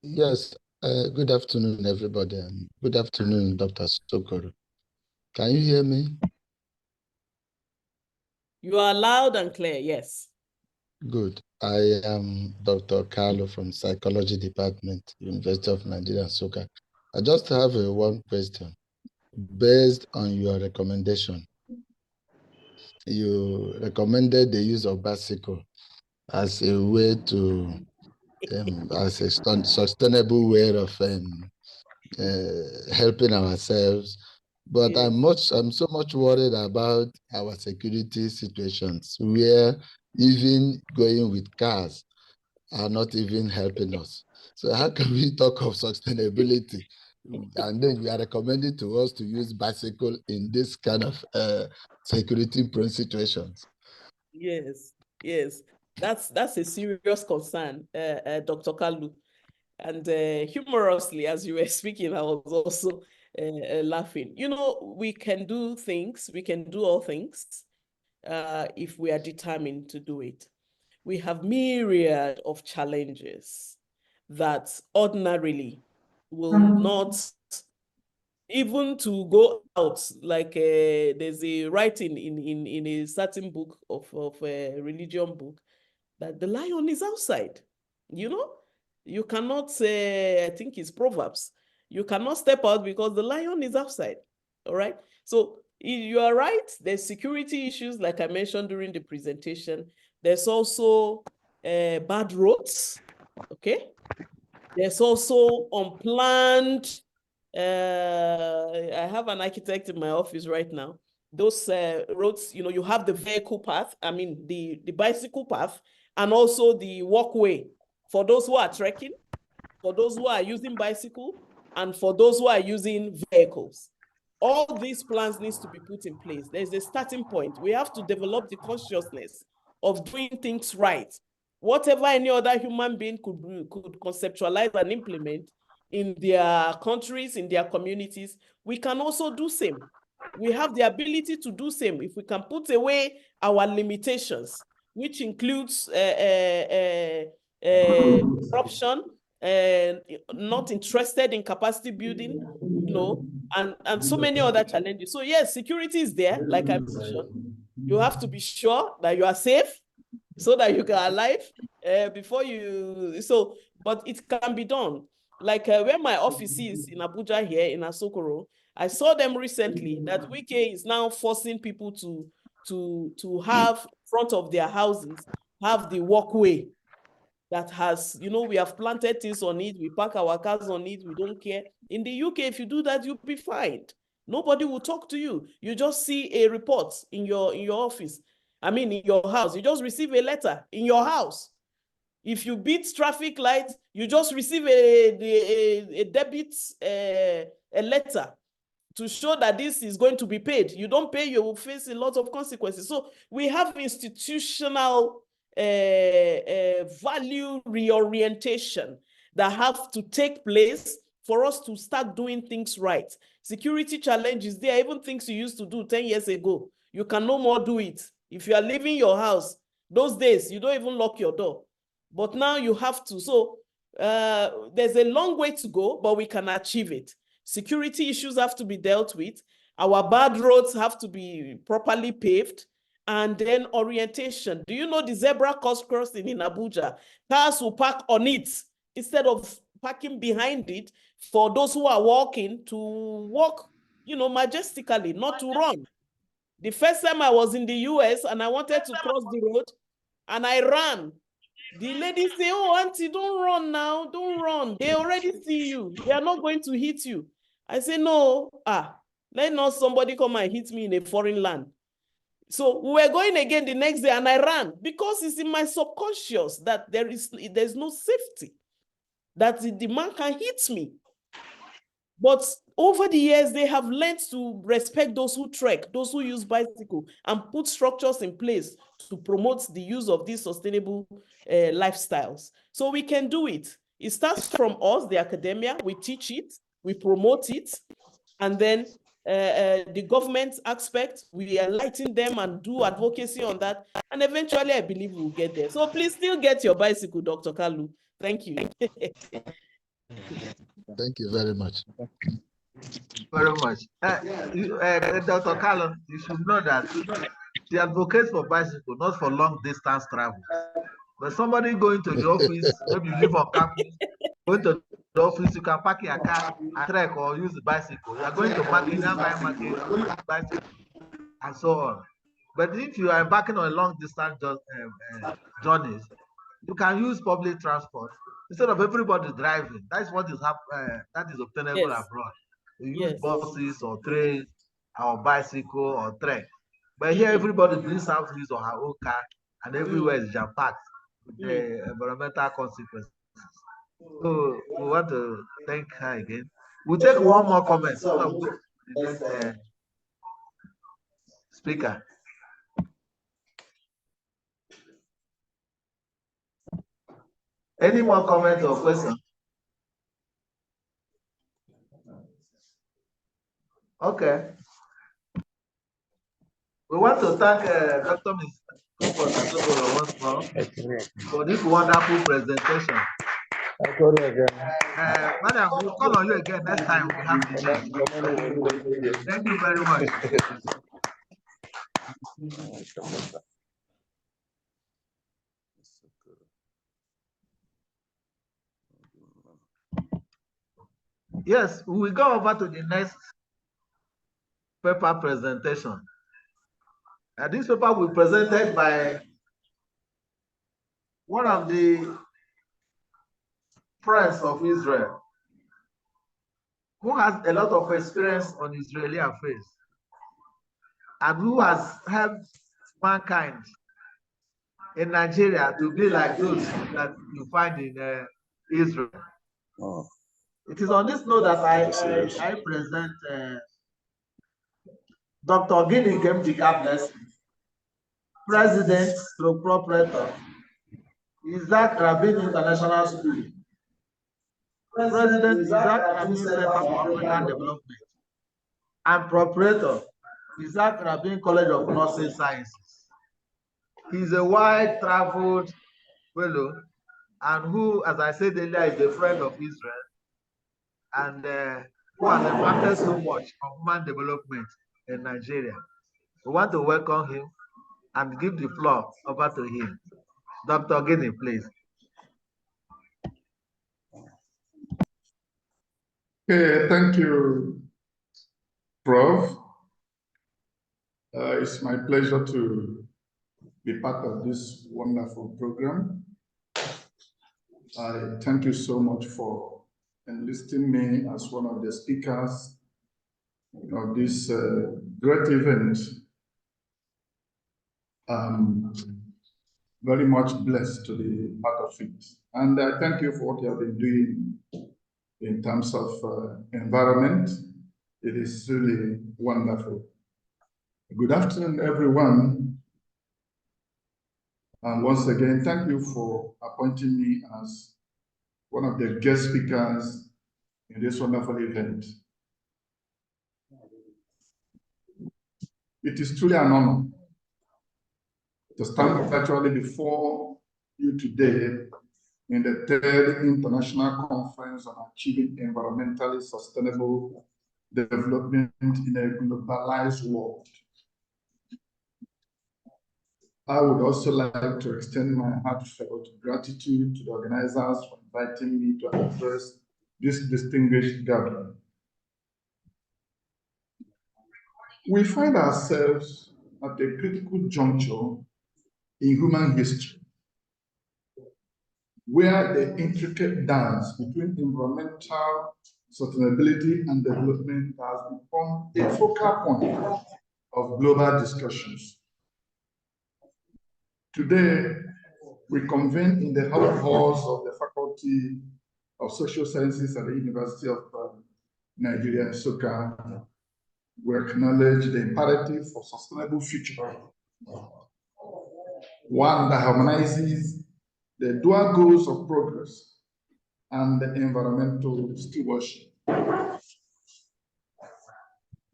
Yes. Good afternoon, everybody, and good afternoon, Dr. Asokoro. Can you hear me? You are loud and clear, yes. Good. I am Dr. Carlo from Psychology Department, University of Nigeria, Nsukka. I just have one question. Based on your recommendation, you recommended the use of bicycle as a way to, as a sustainable way of helping ourselves. But yes. I'm so much worried about our security situations where even going with cars are not even helping us. So how can we talk of sustainability and then you are recommending to us to use bicycle in this kind of security situations? Yes, yes. That's a serious concern, Dr. Kalu. And humorously, as you were speaking, I was also laughing. You know, we can do things, we can do all things if we are determined to do it. We have myriad of challenges that ordinarily will not even to go out. Like there's a writing in a certain book of a religion book that the lion is outside. You know, you cannot say, I think it's Proverbs, you cannot step out because the lion is outside. All right. So you are right. There's security issues, like I mentioned during the presentation. There's also bad roads. Okay. There's also unplanned. I have an architect in my office right now. Those roads, you know, you have the vehicle path, I mean, the bicycle path, and also the walkway for those who are trekking, for those who are using bicycle, and for those who are using vehicles. All these plans need to be put in place. There's a starting point. We have to develop the consciousness of doing things right. Whatever any other human being could conceptualize and implement in their countries, in their communities, we can also do same. We have the ability to do same if we can put away our limitations, which includes corruption, not interested in capacity building, you know, and so many other challenges. So yes, security is there, like I mentioned. You have to be sure that you are safe so that you are alive before you, but it can be done. Like where my office is in Abuja here in Asokoro, I saw them recently that Wike is now forcing people to have front of their houses, have the walkway that has, you know, we have planted things on it, we park our cars on it, we don't care. In the UK, if you do that, you'll be fined. Nobody will talk to you. You just see a report in your office. I mean, in your house. You just receive a letter in your house. If you beat traffic lights, you just receive a debit a letter to show that this is going to be paid. You don't pay, you will face a lot of consequences. So we have institutional value reorientation that have to take place for us to start doing things right. Security challenges, there are even things you used to do 10 years ago. You can no more do it. If you are leaving your house, those days, you don't even lock your door. But now you have to. So there's a long way to go, but we can achieve it. Security issues have to be dealt with. Our bad roads have to be properly paved. And then orientation. Do you know the zebra crossing in Abuja? Cars will park on it instead of parking behind it for those who are walking to walk, you know, majestically, not to run. The first time I was in the US and I wanted to cross the road and I ran. The lady said, "Oh, auntie, don't run now. Don't run. They already see you. They are not going to hit you." I say, "No, let not somebody come and hit me in a foreign land." So we were going again the next day and I ran because it's in my subconscious that there's no safety, that the man can hit me. But over the years, they have learned to respect those who trek, those who use bicycle, and put structures in place to promote the use of these sustainable lifestyles. So we can do it. It starts from us, the academia. We teach it, we promote it, and then the government aspect, we enlighten them and do advocacy on that. And eventually, I believe we'll get there. So please still get your bicycle, Dr. Kalu. Thank you. Thank you very much. Very much. Dr. Kalu, you should know that the advocates for bicycle, not for long distance travel. But somebody going to the office, maybe you live on campus, going to the office, you can park your car, trek, or use the bicycle. You are going to market, market, bicycle, and so on. But if you are embarking on a long distance journeys, you can use public transport instead of everybody driving. That's what is that is obtainable abroad. You use buses or trains or bicycle or trek. But here everybody brings out his or her own car and everywhere is jam-packed with the environmental consequences. So we want to thank her again. We'll take one more comment from the next speaker. Any more comments or questions? Okay. We want to thank Dr. Asokoro once more for this wonderful presentation. Madam, we'll call on you again next time we have the next. Thank you very much. Yes, we will go over to the next paper presentation. This paper will be presented by one of the friends of Israel who has a lot of experience on Israeli affairs and who has helped mankind in Nigeria to be like those that you find in Israel. It is on this note that I present Dr. Gini Kemdika, President stroke proprietor, Isaac Rabin International School, President Isaac Rabin Center for African Development, and proprietor, Isaac Rabin College of Nursing Sciences. He's a wide-traveled fellow and who, as I said earlier, is a friend of Israel and who has impacted so much on human development in Nigeria. We want to welcome him and give the floor over to him. Dr. Gini, please. Okay, thank you, Prof. It's my pleasure to be part of this wonderful program. I thank you so much for enlisting me as one of the speakers of this great event. very much blessed to be part of it. And I thank you for what you have been doing in terms of environment. It is really wonderful. Good afternoon, everyone. And once again, thank you for appointing me as one of the guest speakers in this wonderful event. It is truly an honor to stand virtually before you today in the 3rd International Conference on Achieving Environmentally Sustainable Development in a Globalized World. I would also like to extend my heartfelt gratitude to the organizers for inviting me to address this distinguished gathering. We find ourselves at a critical juncture in human history, where the intricate dance between environmental sustainability and development has become a focal point of global discussions. Today, we convene in the halls of the Faculty of Social Sciences at the University of Nigeria, Asokoro. We acknowledge the imperative for sustainable future, one that harmonizes the dual goals of progress and the environmental stewardship.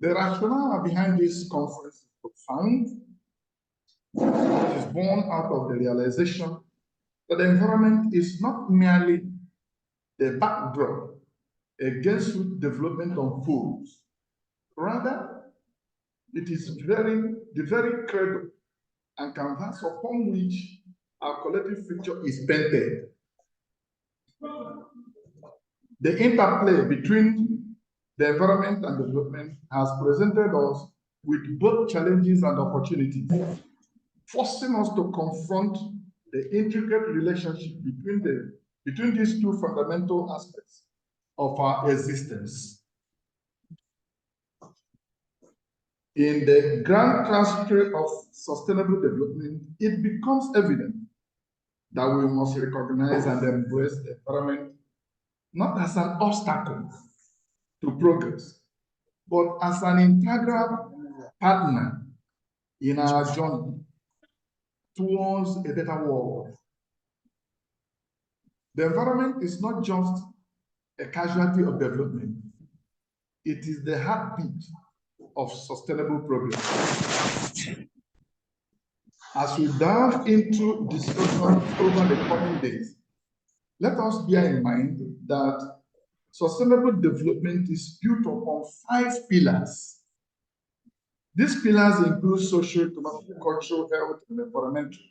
The rationale behind this conference is profound. It is born out of the realization that the environment is not merely the backdrop against which development unfolds. Rather, it is the very cradle and canvas upon which our collective future is painted. The interplay between the environment and development has presented us with both challenges and opportunities, forcing us to confront the intricate relationship between these two fundamental aspects of our existence. In the grand transfer of sustainable development, it becomes evident that we must recognize and embrace the environment not as an obstacle to progress, but as an integral partner in our journey towards a better world. The environment is not just a casualty of development, it is the heartbeat of sustainable progress. As we delve into discussion over the coming days, let us bear in mind that sustainable development is built upon 5 pillars. These pillars include social, economic, cultural, health, and environmental.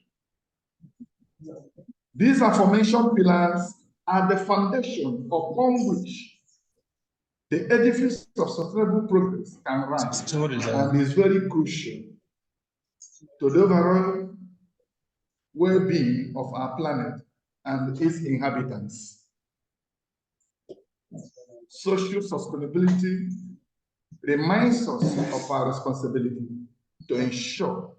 These aforementioned pillars are the foundation upon which the edifice of sustainable progress can rise and is very crucial to the overall well-being of our planet and its inhabitants. Social sustainability reminds us of our responsibility to ensure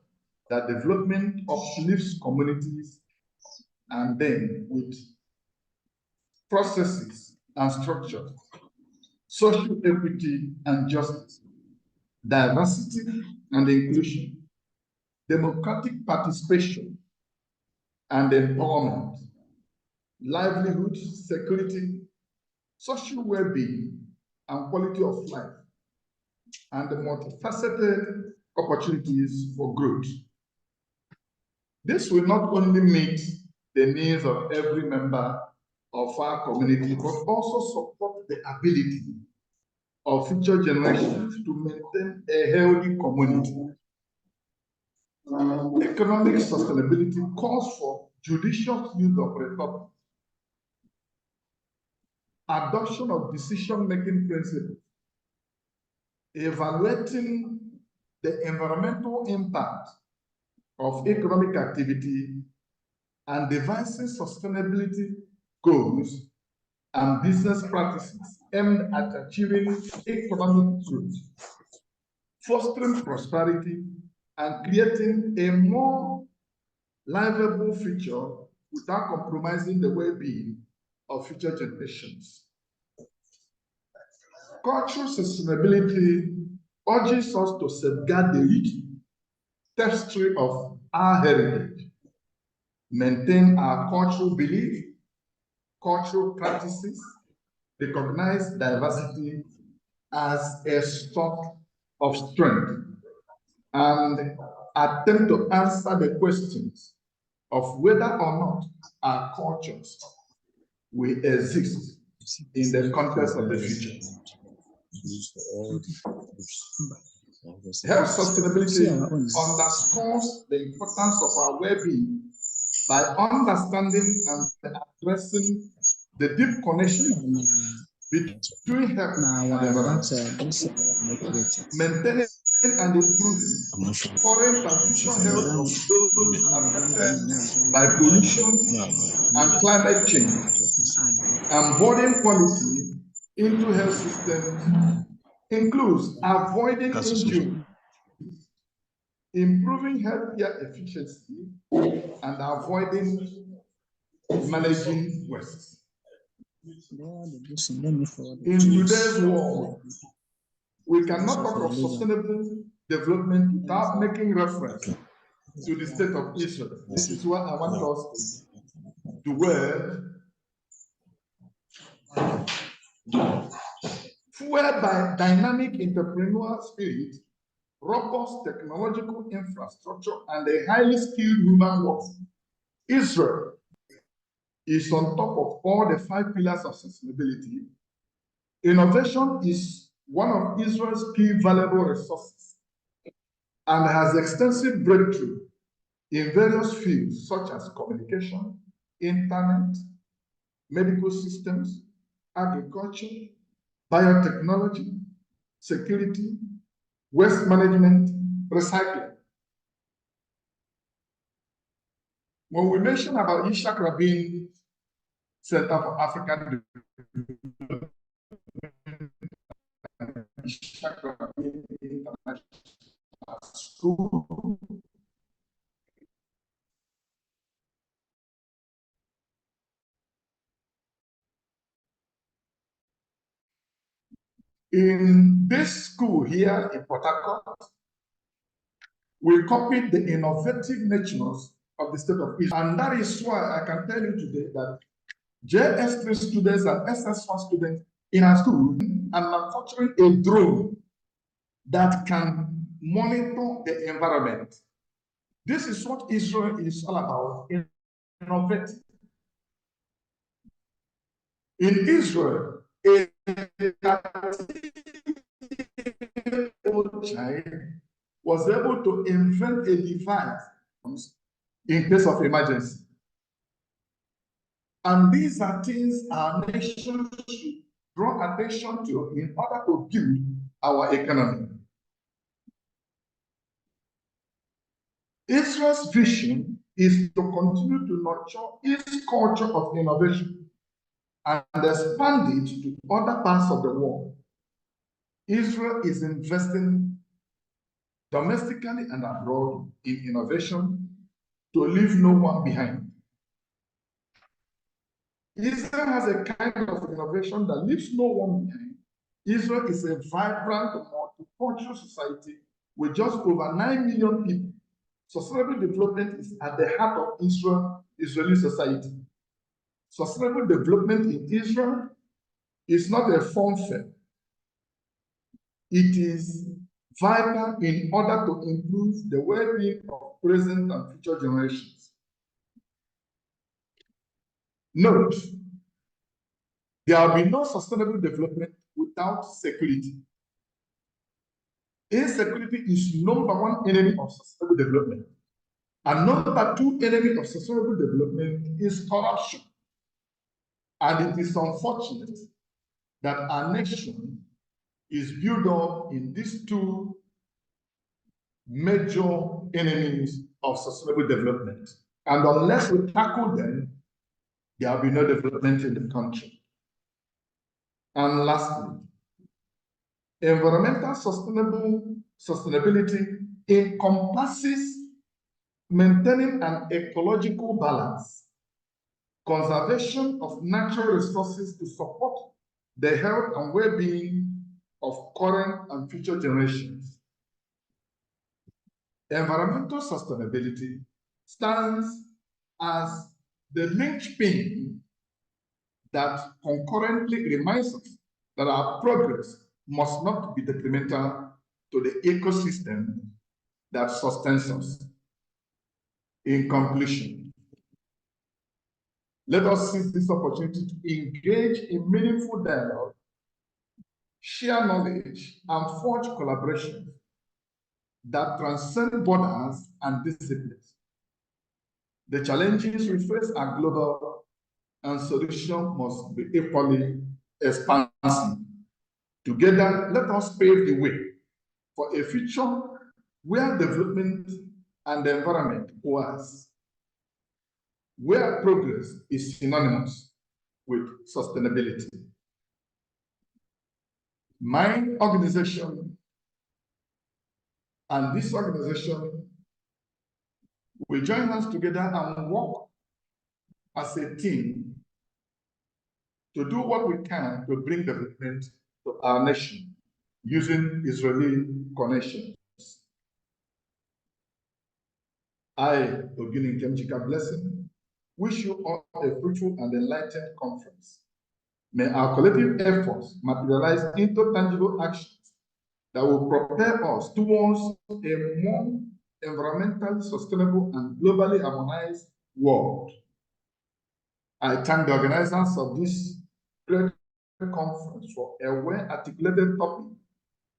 that development uplifts communities, and then with processes and structures, social equity and justice, diversity and inclusion, democratic participation and empowerment, livelihood, security, social well-being, and quality of life, and the multifaceted opportunities for growth. This will not only meet the needs of every member of our community, but also support the ability of future generations to maintain a healthy community. Economic sustainability calls for judicious use of resources, adoption of decision-making principles, evaluating the environmental impact of economic activity, and devising sustainability goals and business practices aimed at achieving economic growth, fostering prosperity, and creating a more livable future without compromising the well-being of future generations. Cultural sustainability urges us to safeguard the rich tapestry of our heritage, maintain our cultural belief, cultural practices, recognize diversity as a source of strength, and attempt to answer the questions of whether or not our cultures will exist in the context of the future. Health sustainability underscores the importance of our well-being by understanding and addressing the deep connection between health and environment, maintaining and improving current and future health of those affected by pollution and climate change, and boarding quality into health systems includes avoiding injury, improving healthcare efficiency, and avoiding managing waste. In today's world, we cannot talk of sustainable development without making reference to the state of Israel. This is what I want us to dwell, fueled by dynamic entrepreneurial spirit, robust technological infrastructure, and a highly skilled human workforce. Israel is on top of all the 5 pillars of sustainability. Innovation is one of Israel's key valuable resources and has extensive breakthrough in various fields such as communication, internet, medical systems, agriculture, biotechnology, security, waste management, recycling. When we mention about Yitzhak Rabin Center for African Development, Yitzhak Rabin International School, in this school here in Port Harcourt, we copied the innovative natures of the state of Israel. And that is why I can tell you today that JS3 students and SS1 students in our school are manufacturing a drone that can monitor the environment. This is what Israel is all about, innovative. In Israel, a child was able to invent a device in case of emergency. And these are things our nation should draw attention to in order to build our economy. Israel's vision is to continue to nurture its culture of innovation and expand it to other parts of the world. Israel is investing domestically and abroad in innovation to leave no one behind. Israel has a kind of innovation that leaves no one behind. Israel is a vibrant, multicultural society with just over 9 million people. Sustainable development is at the heart of Israeli society. Sustainable development in Israel is not a fun fair. It is vital in order to improve the well-being of present and future generations. Note, there will be no sustainable development without security. Insecurity is #1 enemy of sustainable development. And #2 enemy of sustainable development is corruption. And it is unfortunate that our nation is built up in these 2 major enemies of sustainable development. And unless we tackle them, there will be no development in the country. And lastly, environmental sustainability encompasses maintaining an ecological balance, conservation of natural resources to support the health and well-being of current and future generations. Environmental sustainability stands as the linchpin that concurrently reminds us that our progress must not be detrimental to the ecosystem that sustains us. In conclusion, let us seize this opportunity to engage in meaningful dialogue, share knowledge, and forge collaborations that transcend borders and disciplines. The challenges we face are global, and solutions must be equally expansive. Together, let us pave the way for a future where development and the environment coalesce, where progress is synonymous with sustainability. My organization and this organization will join hands together and work as a team to do what we can to bring development to our nation using Israeli connections. I, Ogini Kemchika Blessing, wish you all a fruitful and enlightened conference. May our collective efforts materialize into tangible actions that will propel us towards a more environmentally sustainable and globally harmonized world. I thank the organizers of this great conference for a well-articulated topic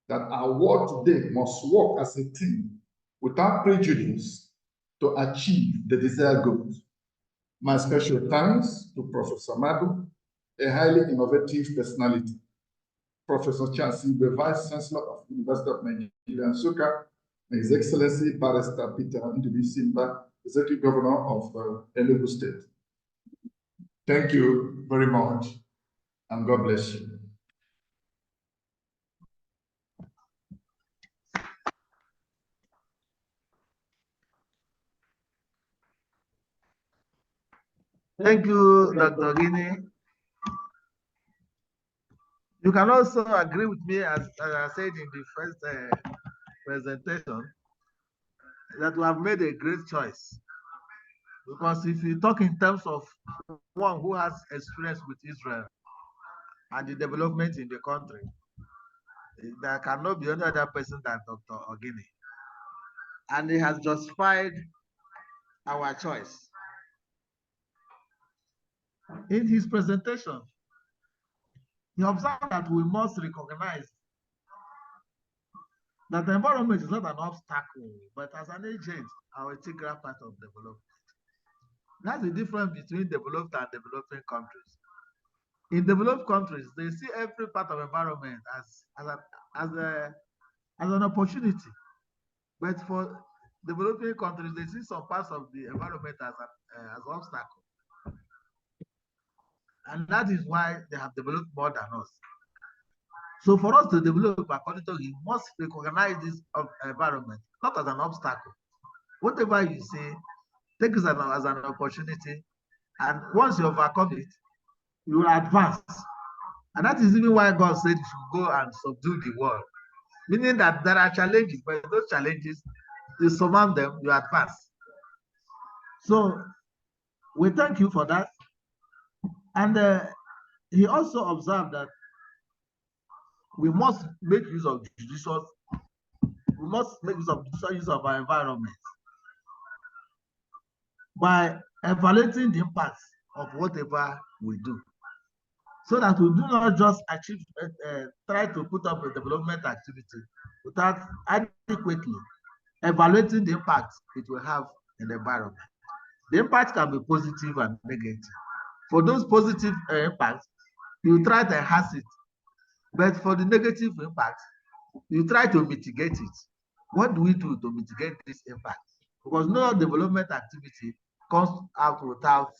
that our world today must work as a team without prejudice to achieve the desired goals. My special thanks to Professor Madu, a highly innovative personality, Professor Chansi, the Vice Chancellor of the University of Nigeria, Nsukka, His Excellency Barrister Peter Ndubi Simba, Executive Governor of Enugu State. Thank you very much, and God bless you. Thank you, Dr. Guinea. You can also agree with me, as I said in the first presentation, that we have made a great choice. Because if you talk in terms of one who has experience with Israel and the development in the country, there cannot be any other person than Dr. Ogini. And he has justified our choice. In his presentation, he observed that we must recognize that the environment is not an obstacle, but as an agent, our integral part of development. That's the difference between developed and developing countries. In developed countries, they see every part of environment as an opportunity. But for developing countries, they see some parts of the environment as an obstacle. And that is why they have developed more than us. So for us to develop, according to him, we must recognize this environment, not as an obstacle. Whatever you say, take it as an opportunity. And once you overcome it, you will advance. And that is even why God said you should go and subdue the world. Meaning that there are challenges, but those challenges, you surmount them, you advance. So we thank you for that. And he also observed that we must make use of judicious use of our environment by evaluating the impacts of whatever we do, so that we do not just try to put up a development activity without adequately evaluating the impact it will have in the environment. The impact can be positive and negative. For those positive impacts, you try to enhance it. But for the negative impact, you try to mitigate it. What do we do to mitigate this impact? Because no development activity comes out without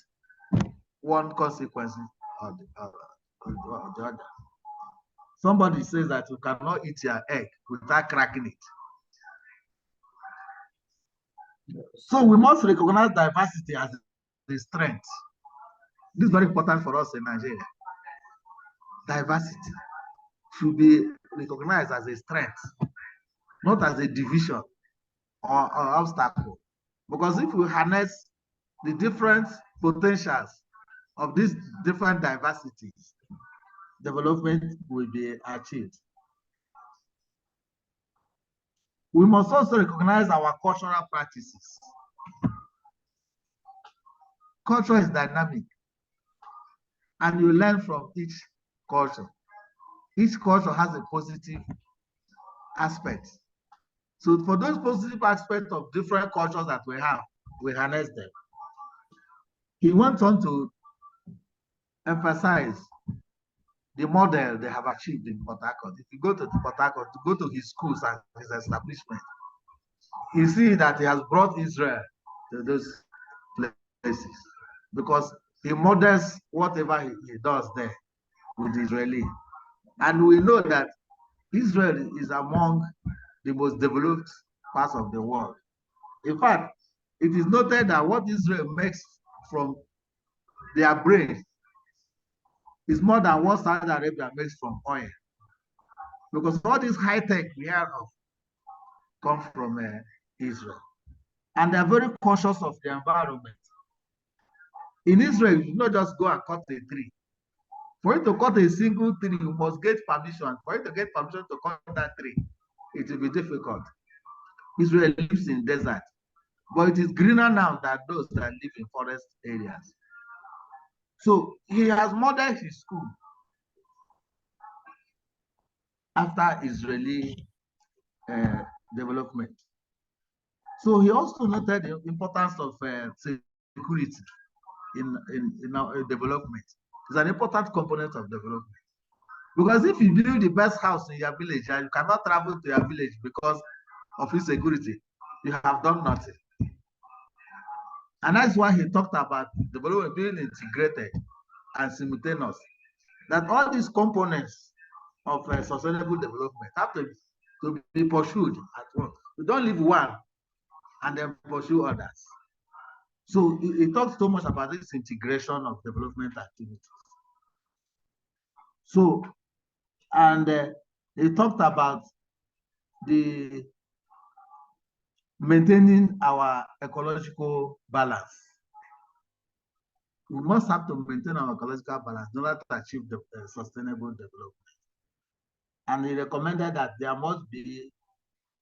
one consequence or the other. Somebody says that you cannot eat your egg without cracking it. So we must recognize diversity as a strength. This is very important for us in Nigeria. Diversity should be recognized as a strength, not as a division or obstacle. Because if we harness the different potentials of these different diversities, development will be achieved. We must also recognize our cultural practices. Culture is dynamic, and you learn from each culture. Each culture has a positive aspect. So for those positive aspects of different cultures that we have, we harness them. He went on to emphasize the model they have achieved in Port Harcourt. If you go to Port Harcourt, to go to his schools and his establishment, you see that he has brought Israel to those places because he models whatever he does there with the Israeli. And we know that Israel is among the most developed parts of the world. In fact, it is noted that what Israel makes from their brain is more than what Saudi Arabia makes from oil. Because all this high tech we have come from Israel. And they're very cautious of the environment. In Israel, you not just go and cut a tree. For you to cut a single tree, you must get permission. For you to get permission to cut that tree, it will be difficult. Israel lives in desert, but it is greener now than those that live in forest areas. So he has modeled his school after Israeli development. So he also noted the importance of security in our development. It's an important component of development. Because if you build the best house in your village and you cannot travel to your village because of insecurity, you have done nothing. And that's why he talked about development being integrated and simultaneous. That all these components of sustainable development have to be pursued at once. You don't leave one and then pursue others. So he talks so much about this integration of development activities. So, and he talked about the maintaining our ecological balance. We must have to maintain our ecological balance in order to achieve the sustainable development. And he recommended that there must be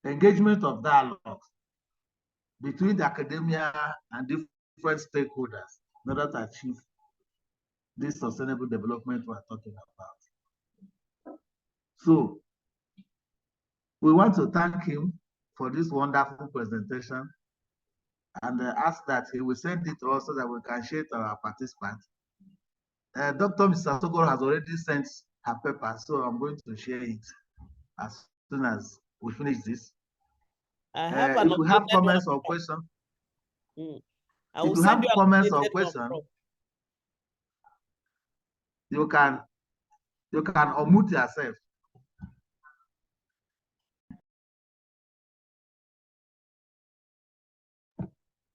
engagement of dialogue between the academia and different stakeholders in order to achieve this sustainable development we're talking about. So we want to thank him for this wonderful presentation and ask that he will send it to us so that we can share it to our participants. Dr. Mr. Asokoro has already sent her paper, so I'm going to share it as soon as we finish this. If we have comments or questions, if you have comments or questions, you can unmute yourself.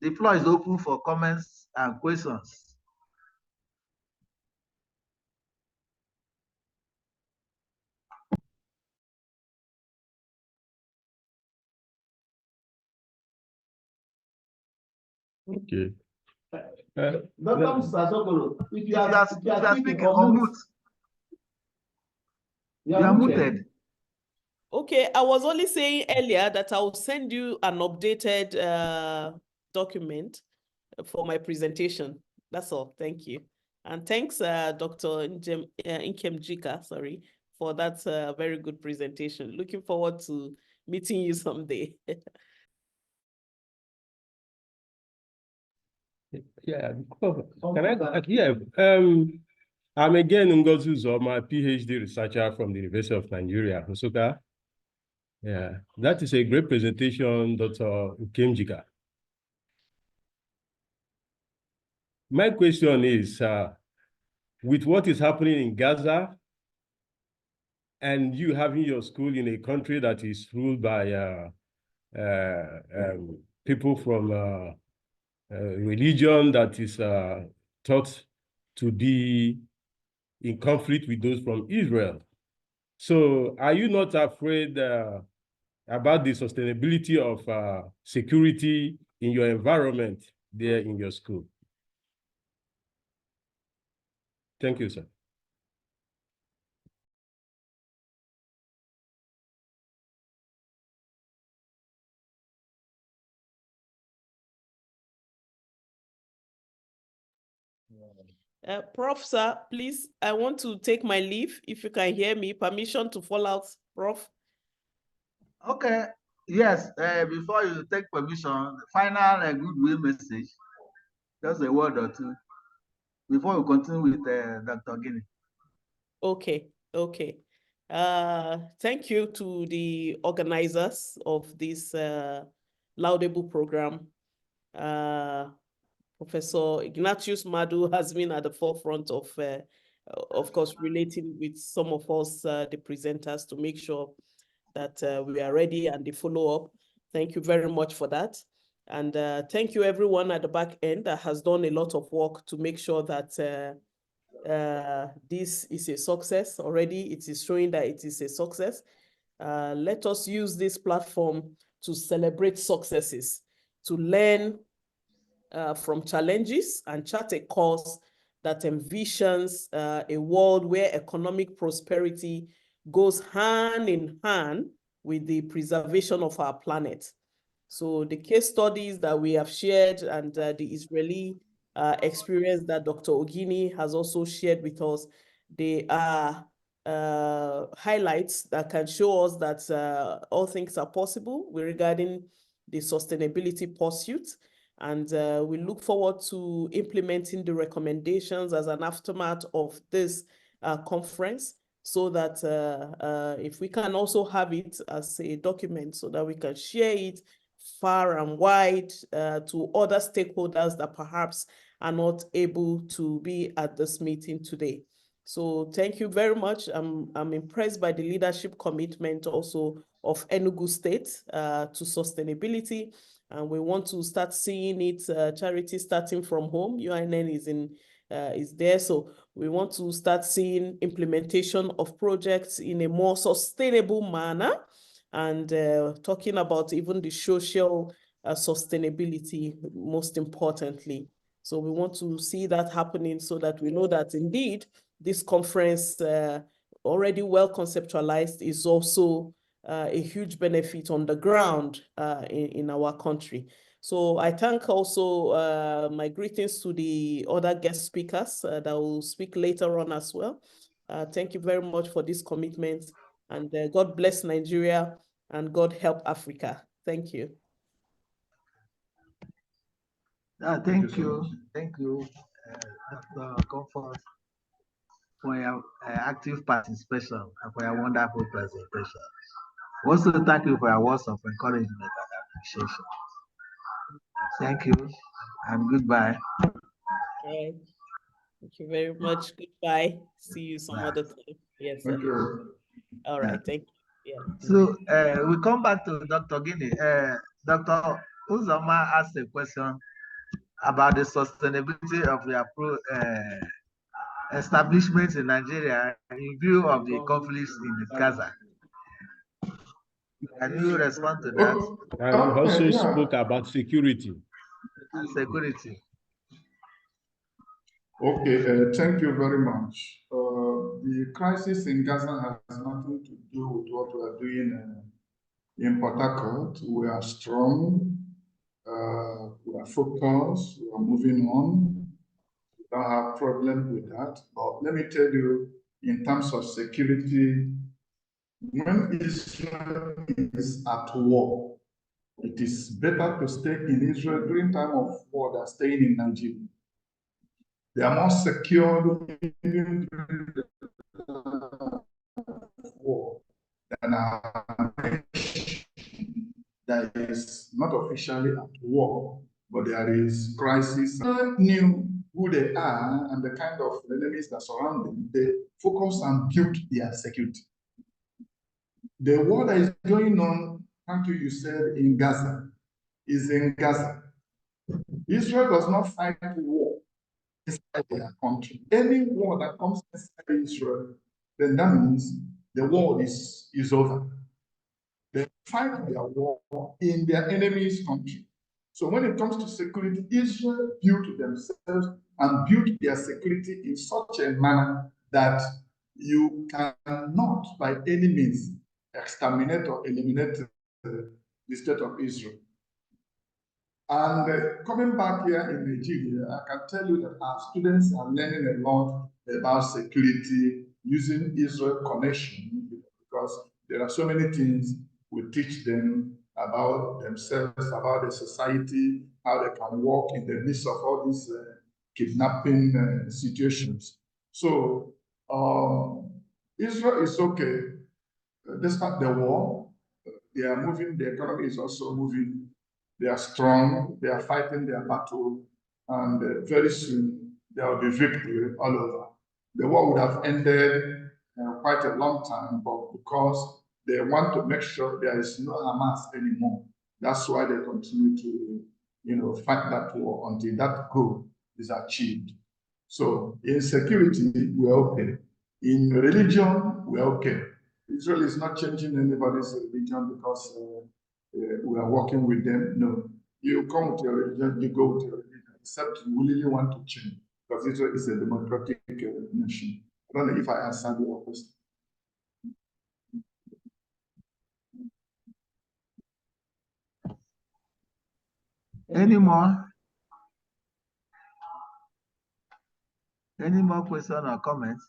The floor is open for comments and questions. Okay. Dr. Asokoro, if you are speaking, unmute. You are muted. Okay, I was only saying earlier that I will send you an updated document for my presentation. That's all. Thank you. And thanks, Dr. Nkemjika, sorry, for that very good presentation. Looking forward to meeting you someday. Yeah, I'm again Ngozi Uzoma, PhD researcher from the University of Nigeria, Nsukka. Yeah, that is a great presentation, Dr. Nkemjika. My question is, with what is happening in Gaza and you having your school in a country that is ruled by people from religion that is thought to be in conflict with those from Israel. So are you not afraid about the sustainability of security in your environment there in your school? Thank you, sir. Prof, sir, please, I want to take my leave. If you can hear me, permission to fall out, Prof. Okay. Yes. Before you take permission, final goodwill message. Just a word or two before we continue with Dr. Guinea. Okay. Okay. Thank you to the organizers of this laudable program. Professor Ignatius Madu has been at the forefront of course, relating with some of us, the presenters, to make sure that we are ready and the follow-up. Thank you very much for that. And thank you everyone at the back end that has done a lot of work to make sure that this is a success already. It is showing that it is a success. Let us use this platform to celebrate successes, to learn from challenges and chart a course that envisions a world where economic prosperity goes hand in hand with the preservation of our planet. So the case studies that we have shared and the Israeli experience that Dr. Ogini has also shared with us, they are highlights that can show us that all things are possible regarding the sustainability pursuit. And we look forward to implementing the recommendations as an aftermath of this conference, so that if we can also have it as a document so that we can share it far and wide to other stakeholders that perhaps are not able to be at this meeting today. So thank you very much. I'm impressed by the leadership commitment also of Enugu State to sustainability. And we want to start seeing it, charity starting from home. UNN is there. So we want to start seeing implementation of projects in a more sustainable manner, and talking about even the social sustainability, most importantly. So we want to see that happening so that we know that indeed this conference, already well conceptualized, is also a huge benefit on the ground in our country. So I thank also my greetings to the other guest speakers that will speak later on as well. Thank you very much for this commitment, and God bless Nigeria and God help Africa. Thank you. Thank you, Dr. Comfort, for your active participation and for your wonderful presentation. Also, thank you for your words of encouragement and appreciation. Thank you and goodbye. Okay. Thank you very much. Goodbye. See you some other time. Yes, sir. Thank you. All right. Thank you. Yeah. So we come back to Dr. Guinea. Dr. Uzoma asked a question about the sustainability of the establishments in Nigeria in view of the conflicts in Gaza. Can you respond to that? And he also spoke about security. And security. Okay, thank you very much. The crisis in Gaza has nothing to do with what we are doing in Port Harcourt. We are strong, we are focused, we are moving on. We don't have problem with that. But let me tell you, in terms of security, when Israel is at war, it is better to stay in Israel during time of war than staying in Nigeria. They are more secure even during the war than that is not officially at war, but there is crisis. They knew who they are and the kind of enemies that surround them. They focus and build their security. The war that is going on, thank you said, in Gaza, is in Gaza. Israel does not fight war inside their country. Any war that comes inside Israel, then that means the war is over. They fight their war in their enemy's country. So when it comes to security, Israel built themselves and built their security in such a manner that you cannot by any means exterminate or eliminate the state of Israel. And coming back here in Nigeria, I can tell you that our students are learning a lot about security using Israel Connection, because there are so many things we teach them about themselves, about the society, how they can work in the midst of all these kidnapping situations. So Israel is okay. Despite the war, they are moving, the economy is also moving. They are strong, they are fighting their battle, and very soon there will be victory all over. The war would have ended quite a long time, but because they want to make sure there is no Hamas anymore, that's why they continue to, fight that war until that goal is achieved. So in security, we're okay. In religion, we're okay. Israel is not changing anybody's religion because we are working with them. No, you come with your religion, you go with your religion, except you really want to change, because Israel is a democratic nation. I don't know if I answered your question. Any more? Any more questions or comments?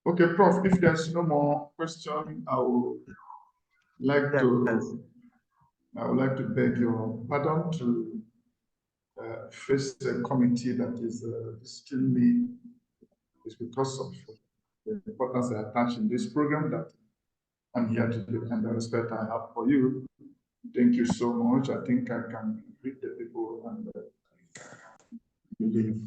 Okay, Prof, if there's no more question, I would like to beg your pardon to face the committee that is visiting me. It's because of the importance I attach in this program that I'm here today, and the respect I have for you. Thank you so much. I think I can greet the people and leave.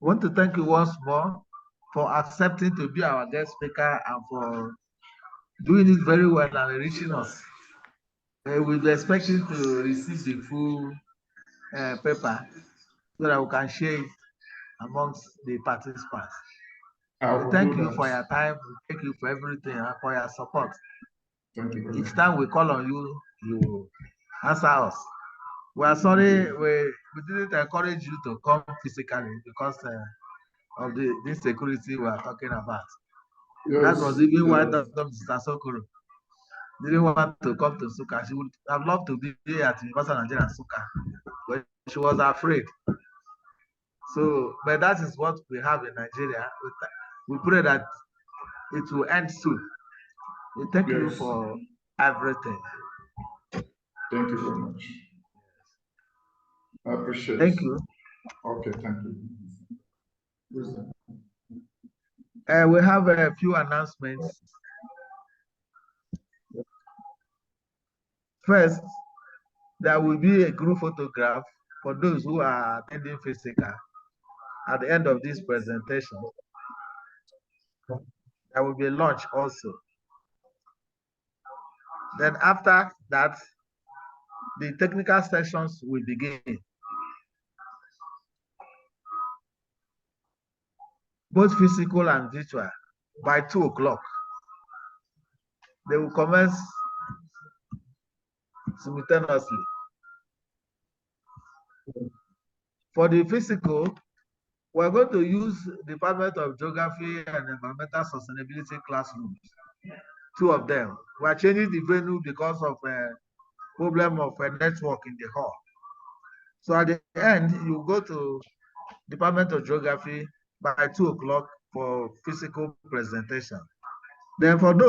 I want to thank you once more for accepting to be our guest speaker and for doing it very well and reaching us. We'll be expecting to receive the full paper so that we can share it amongst the participants. Thank you for your time. Thank you for everything and for your support. Thank you very much. Each time we call on you, you answer us. We are sorry we didn't encourage you to come physically because of the insecurity we are talking about. Yes, that was even why Dr. Asokoro didn't want to come to Suka. She would have loved to be at University of Nigeria Suka, but she was afraid. So, but that is what we have in Nigeria. We pray that it will end soon. We thank you for everything. Thank you very much. I appreciate it. Thank you. Okay, thank you. We have a few announcements. First, there will be a group photograph for those who are attending physical at the end of this presentation. There will be a lunch also. Then after that, the technical sessions will begin. Both physical and virtual by 2 o'clock. They will commence simultaneously. For the physical, we're going to use Department of Geography and Environmental Sustainability classrooms, 2 of them. We're changing the venue because of a problem of a network in the hall. So at the end, you go to Department of Geography by 2 o'clock for physical presentation. Then for those